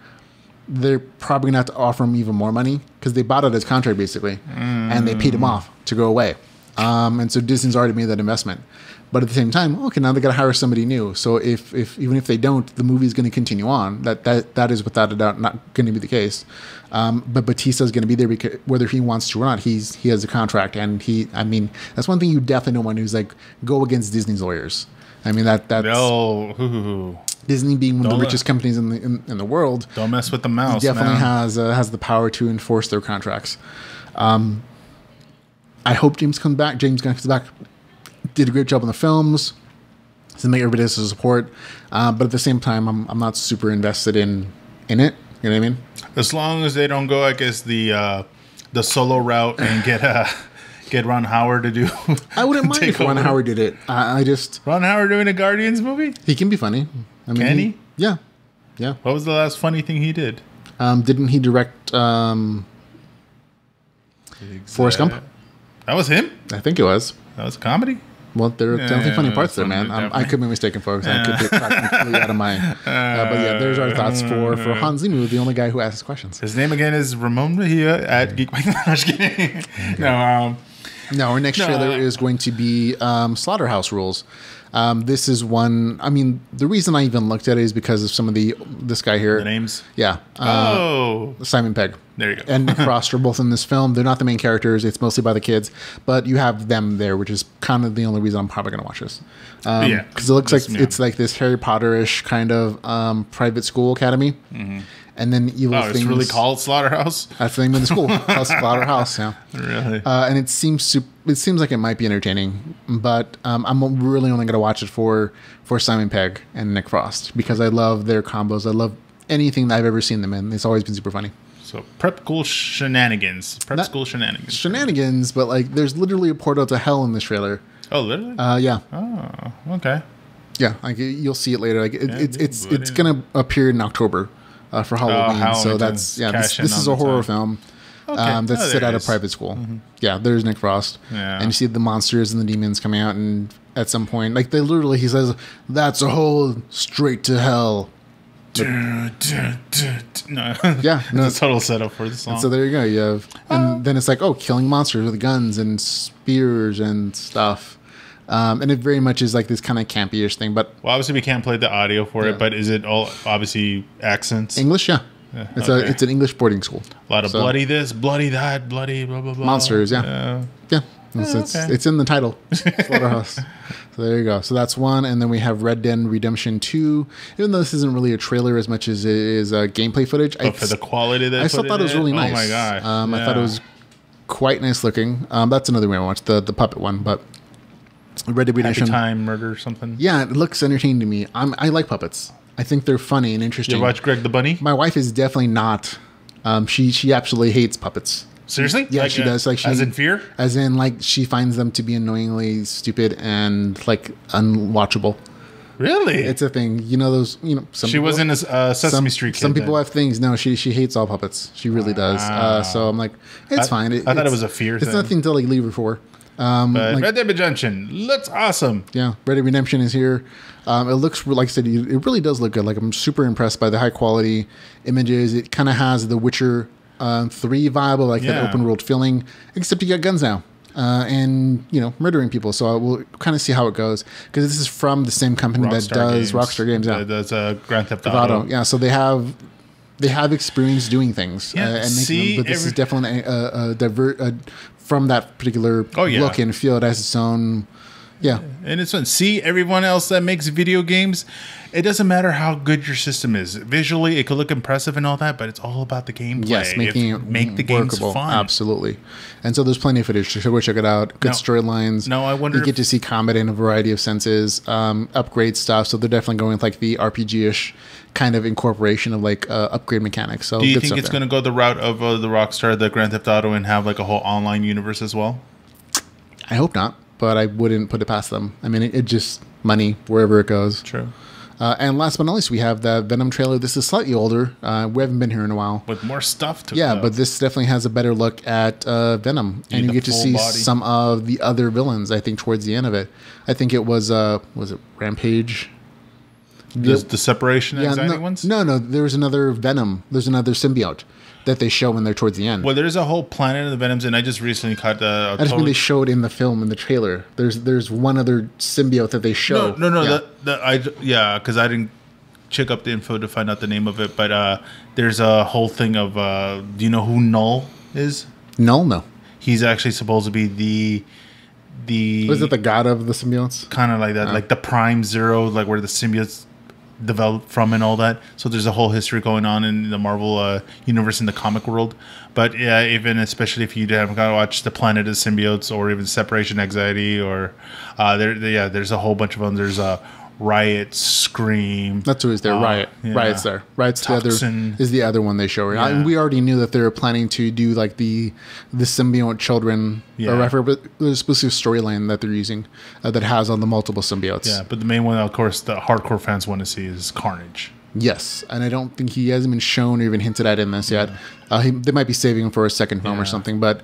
Speaker 1: They're probably going to have to offer him even more money, because they bought out his contract basically, and they paid him off to go away. And so Disney's already made that investment. But at the same time, okay, now they got to hire somebody new. So if even if they don't, the movie is going to continue on. That is without a doubt not going to be the case. But Batista is going to be there, because whether he wants to or not, he has a contract, and that's one thing you definitely don't want to do, is like go against Disney's lawyers. I mean that's Disney being one of the richest companies in the world.
Speaker 2: Don't mess with the mouse.
Speaker 1: Definitely has the power to enforce their contracts. I hope James Gunn comes back. Did a great job on the films. To make everybody else's support, but at the same time, I'm not super invested in it. You know what I mean?
Speaker 2: As long as they don't go, I guess, the solo route and get Ron Howard to do.
Speaker 1: I wouldn't mind if Ron Howard did it.
Speaker 2: Ron Howard doing a Guardians movie?
Speaker 1: He can be funny.
Speaker 2: Can he?
Speaker 1: Yeah.
Speaker 2: What was the last funny thing he did?
Speaker 1: Didn't he direct? Forrest Gump.
Speaker 2: That was him?
Speaker 1: I think it was.
Speaker 2: That was comedy?
Speaker 1: Well, there are definitely funny parts there, man. I could be mistaken, folks. I could be completely out of my... but yeah, there's our thoughts for Hans Zimmer, the only guy who asks questions.
Speaker 2: His name again is Ramon Mejia at Geek...
Speaker 1: No, our next trailer is going to be Slaughterhouse Rules. This is one... I mean, the reason I even looked at it is because of some of this guy here.
Speaker 2: The names?
Speaker 1: Yeah. Simon Pegg.
Speaker 2: There you go.
Speaker 1: And Nick Frost are both in this film. They're not the main characters. It's mostly by the kids. But you have them there, which is kind of the only reason I'm probably going to watch this. Because it looks like it's like this Harry Potter-ish kind of private school academy. Mm-hmm. And then evil things.
Speaker 2: It's really called Slaughterhouse?
Speaker 1: That's the name of the school. Called Slaughterhouse, yeah.
Speaker 2: Really?
Speaker 1: And it seems like it might be entertaining, but I'm really only going to watch it for Simon Pegg and Nick Frost because I love their combos. I love anything that I've ever seen them in. It's always been super funny.
Speaker 2: So prep school shenanigans. School shenanigans.
Speaker 1: Shenanigans, but like there's literally a portal to hell in this trailer.
Speaker 2: Oh, literally?
Speaker 1: Yeah.
Speaker 2: Oh, okay.
Speaker 1: Yeah, like you'll see it later. Like it's gonna appear in October. For Halloween, so that's This is a horror film that's set out of private school. Mm-hmm. Yeah, there's Nick Frost, and you see the monsters and the demons coming out, and at some point, like he says, "That's a hole straight to hell."
Speaker 2: No,
Speaker 1: yeah, no,
Speaker 2: it's a total setup for the song.
Speaker 1: So there you go. You have, and then it's like, killing monsters with guns and spears and stuff. And it very much is like this kind of campy-ish thing, but
Speaker 2: obviously we can't play the audio for it. But is it all obviously accents?
Speaker 1: English, yeah. It's an English boarding school.
Speaker 2: A lot of bloody this, bloody that, bloody blah blah blah.
Speaker 1: Monsters, yeah. It's in the title, Slaughterhouse. So there you go. So that's one, and then we have Red Dead Redemption 2. Even though this isn't really a trailer as much as it is gameplay footage,
Speaker 2: but for the quality that
Speaker 1: I still thought it was really nice.
Speaker 2: Oh my gosh!
Speaker 1: I thought it was quite nice looking. That's another way I watched the puppet one, but. Red Dead Redemption.
Speaker 2: Happy Time Murder or something.
Speaker 1: Yeah, it looks entertaining to me. I like puppets. I think they're funny and interesting.
Speaker 2: You watch Greg the Bunny?
Speaker 1: My wife is definitely not. She absolutely hates puppets.
Speaker 2: Seriously?
Speaker 1: Yeah, she does. Like
Speaker 2: as in fear?
Speaker 1: As in like she finds them to be annoyingly stupid and like unwatchable.
Speaker 2: Really?
Speaker 1: It's a thing. You know those. Some
Speaker 2: she was in a Sesame Street.
Speaker 1: Some people have things. No, she hates all puppets. She really does. So I'm like, it's fine.
Speaker 2: I thought it was a fear thing.
Speaker 1: It's nothing to like leave her for.
Speaker 2: But Red Dead Redemption looks awesome.
Speaker 1: Yeah, Red Dead Redemption is here. It looks, like I said, it really does look good. Like I'm super impressed by the high quality images. It kind of has the Witcher 3 vibe, of that open world feeling, except you got guns now and murdering people. So we'll kind of see how it goes because this is from the same company that does Rockstar Games. Yeah,
Speaker 2: that's Grand Theft Auto.
Speaker 1: Yeah, so they have experience doing things and making them. But this is definitely a from that particular look and feel. It has its own,
Speaker 2: and it's fun. See everyone else that makes video games. It doesn't matter how good your system is. Visually, it could look impressive and all that, but it's all about the gameplay.
Speaker 1: Yes, make the games fun. Absolutely. And so there's plenty of footage. So go check it out. Good storylines.
Speaker 2: No, I wonder.
Speaker 1: You get to see combat in a variety of senses, upgrade stuff. So they're definitely going with like the RPG-ish kind of incorporation of like upgrade mechanics. So
Speaker 2: do you think it's going to go the route of the Rockstar, the Grand Theft Auto, and have like a whole online universe as well?
Speaker 1: I hope not, but I wouldn't put it past them. I mean, it just money wherever it goes.
Speaker 2: True.
Speaker 1: And last but not least, we have the Venom trailer. This is slightly older. We haven't been here in a while.
Speaker 2: With more stuff to
Speaker 1: it. But this definitely has a better look at Venom. And you get to see some of the other villains, I think, towards the end of it. I think it was it Rampage?
Speaker 2: The separation anxiety ones?
Speaker 1: No. There's another Venom. There's another symbiote that they show when they're towards the end.
Speaker 2: Well, there's a whole planet of the Venoms, and I just recently caught
Speaker 1: I just mean they showed in the film, in the trailer. There's one other symbiote that they show.
Speaker 2: No. Because I didn't check up the info to find out the name of it, but there's a whole thing of, do you know who Null is?
Speaker 1: Null? No.
Speaker 2: He's actually supposed to be
Speaker 1: Was it the god of the symbiotes?
Speaker 2: Kind of like that, like the Prime Zero, like where the symbiotes developed from and all that. So there's a whole history going on in the Marvel universe in the comic world. But yeah, especially if you haven't got to watch the Planet of Symbiotes or even Separation Anxiety or there's a whole bunch of them. There's Riot, Scream.
Speaker 1: That's who is there. Riot. Yeah. Riot's there. Riot's the other one they show. Yeah. We already knew that they were planning to do like the symbiote children. Yeah. But there's a specific storyline that they're using that has on the multiple symbiotes.
Speaker 2: Yeah, but the main one, of course, the hardcore fans want to see is Carnage.
Speaker 1: Yes, and I don't think he hasn't been shown or even hinted at in this yet. They might be saving him for a second film or something, but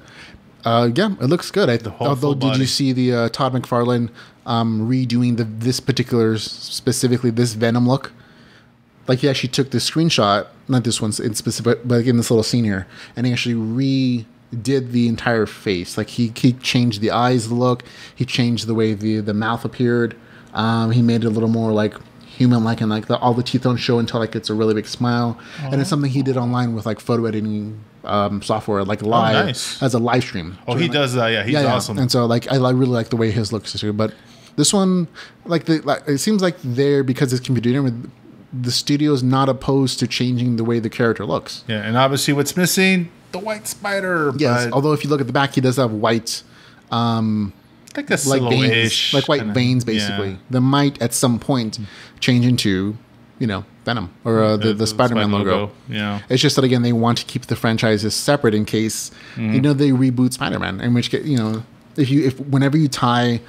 Speaker 1: Yeah, it looks good. Although, did
Speaker 2: body.
Speaker 1: you see the Todd McFarlane redoing this particular, specifically this Venom look? Like, he actually took the screenshot, not this one in specific, but in this little scene here, and he actually redid the entire face. Like, he changed the eyes look, he changed the way the mouth appeared. He made it a little more like human-like, and like all the teeth don't show until like it's a really big smile. And it's something he did online with like photo editing software, like live as a live stream.
Speaker 2: Oh, he does that. Yeah, he's awesome.
Speaker 1: And so like I really like the way his looks too. But this one, it seems like because it's computer generated, the studio's not opposed to changing the way the character looks.
Speaker 2: Yeah, and obviously what's missing, the white spider.
Speaker 1: Yes, although if you look at the back, he does have white.
Speaker 2: Like a
Speaker 1: veins, like white veins, basically. Yeah. That might at some point change into, Venom or the Spider-Man logo.
Speaker 2: Yeah,
Speaker 1: it's just that again they want to keep the franchises separate in case they reboot Spider-Man. In which case, if whenever you tie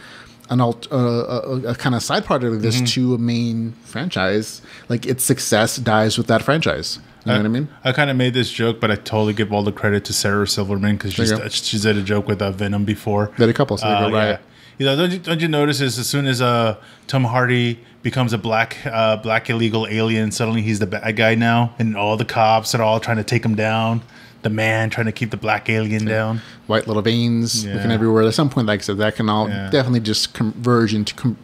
Speaker 1: a kind of side project like this to a main franchise, like its success dies with that franchise. You know what I mean?
Speaker 2: I kind of made this joke, but I totally give all the credit to Sarah Silverman because she did a joke with Venom before.
Speaker 1: Did a couple, so they go right.
Speaker 2: Don't you notice as soon as Tom Hardy becomes a black illegal alien, suddenly he's the bad guy now, and all the cops are all trying to take him down. The man trying to keep the black alien down.
Speaker 1: White little veins looking everywhere. At some point, like I said, that can all definitely just converge into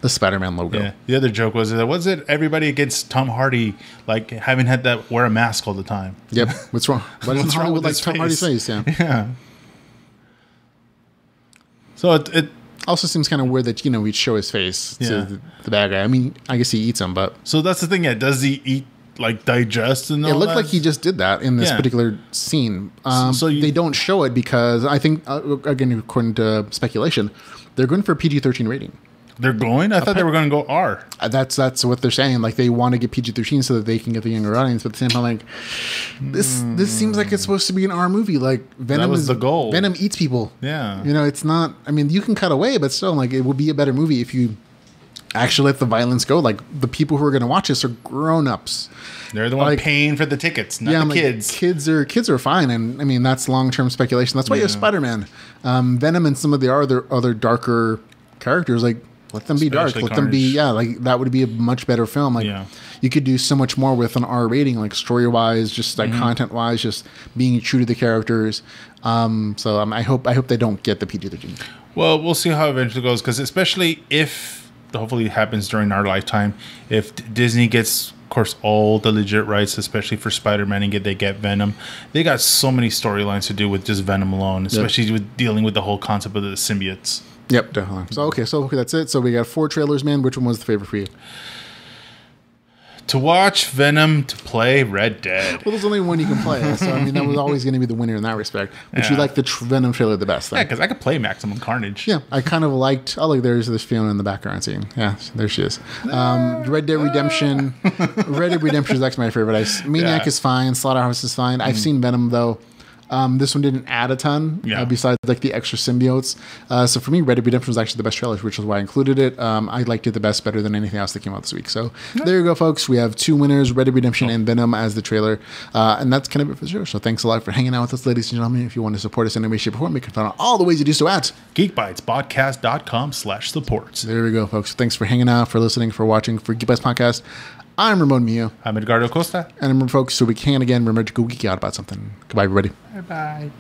Speaker 1: the Spider-Man logo.
Speaker 2: Yeah. The other joke was everybody against Tom Hardy, like having had that wear a mask all the time.
Speaker 1: Yep. What's wrong? What's wrong with like Tom Hardy's face? Yeah.
Speaker 2: Yeah. So it
Speaker 1: also seems kind of weird that we'd show his face to the bad guy. I mean, I guess he eats them, but
Speaker 2: so that's the thing. Yeah. Does he eat? Like digest and all that?
Speaker 1: It looked like he just did that in this particular scene. So they don't show it because I think, again, according to speculation, they're going for a PG-13 rating.
Speaker 2: They're going? I thought they were going to go R.
Speaker 1: That's what they're saying. Like they want to get PG-13 so that they can get the younger audience. But at the same time, like this seems like it's supposed to be an R movie. Like Venom
Speaker 2: is the goal.
Speaker 1: Venom eats people.
Speaker 2: Yeah.
Speaker 1: It's not. I mean, you can cut away, but still, like it would be a better movie if you actually let the violence go. Like the people who are going to watch this are grown-ups.
Speaker 2: They're the one paying for the tickets, not the kids.
Speaker 1: Kids are fine, and I mean that's long-term speculation. That's why you have Spider-Man, Venom, and some of the other darker characters. Like let them be dark. Let them be like that would be a much better film. Like you could do so much more with an R rating, like story-wise, just like content-wise, just being true to the characters. So I hope they don't get the PG-13.
Speaker 2: Well, we'll see how it eventually goes, because especially if hopefully it happens during our lifetime, if Disney gets, of course, all the legit rights, especially for Spider-Man, and they get Venom, they got so many storylines to do with just Venom alone, especially with dealing with the whole concept of the symbiotes.
Speaker 1: Yep, definitely. So that's it. So we got 4 trailers, man. Which one was the favorite for you?
Speaker 2: To watch Venom, to play Red Dead.
Speaker 1: Well, there's only one you can play, so I mean that was always going to be the winner in that respect. But you like the Venom trailer the best, then?
Speaker 2: Yeah, because I could play Maximum Carnage.
Speaker 1: Yeah, I kind of liked. Oh, look, there's this Fiona in the background scene. Yeah, there she is. Red Dead Redemption. Red Dead Redemption is actually my favorite. Maniac is fine. Slaughterhouse is fine. I've seen Venom though. This one didn't add a ton besides like the extra symbiotes. So for me, Red Dead Redemption was actually the best trailer, which is why I included it. I liked it the best, better than anything else that came out this week. So there you go, folks. We have 2 winners, Red Dead Redemption and Venom as the trailer. And that's kind of it for the show. So thanks a lot for hanging out with us, ladies and gentlemen. If you want to support us in any way, shape, or form, you can find out all the ways to do so at
Speaker 2: geekbytespodcast.com/support.
Speaker 1: There we go, folks. Thanks for hanging out, for listening, for watching, for Geek Bytes Podcast. I'm Ramon Mejia.
Speaker 2: I'm Edgardo Acosta.
Speaker 1: And remember, folks, so we can again remember to go geek out about something. Goodbye, everybody.
Speaker 2: Bye-bye.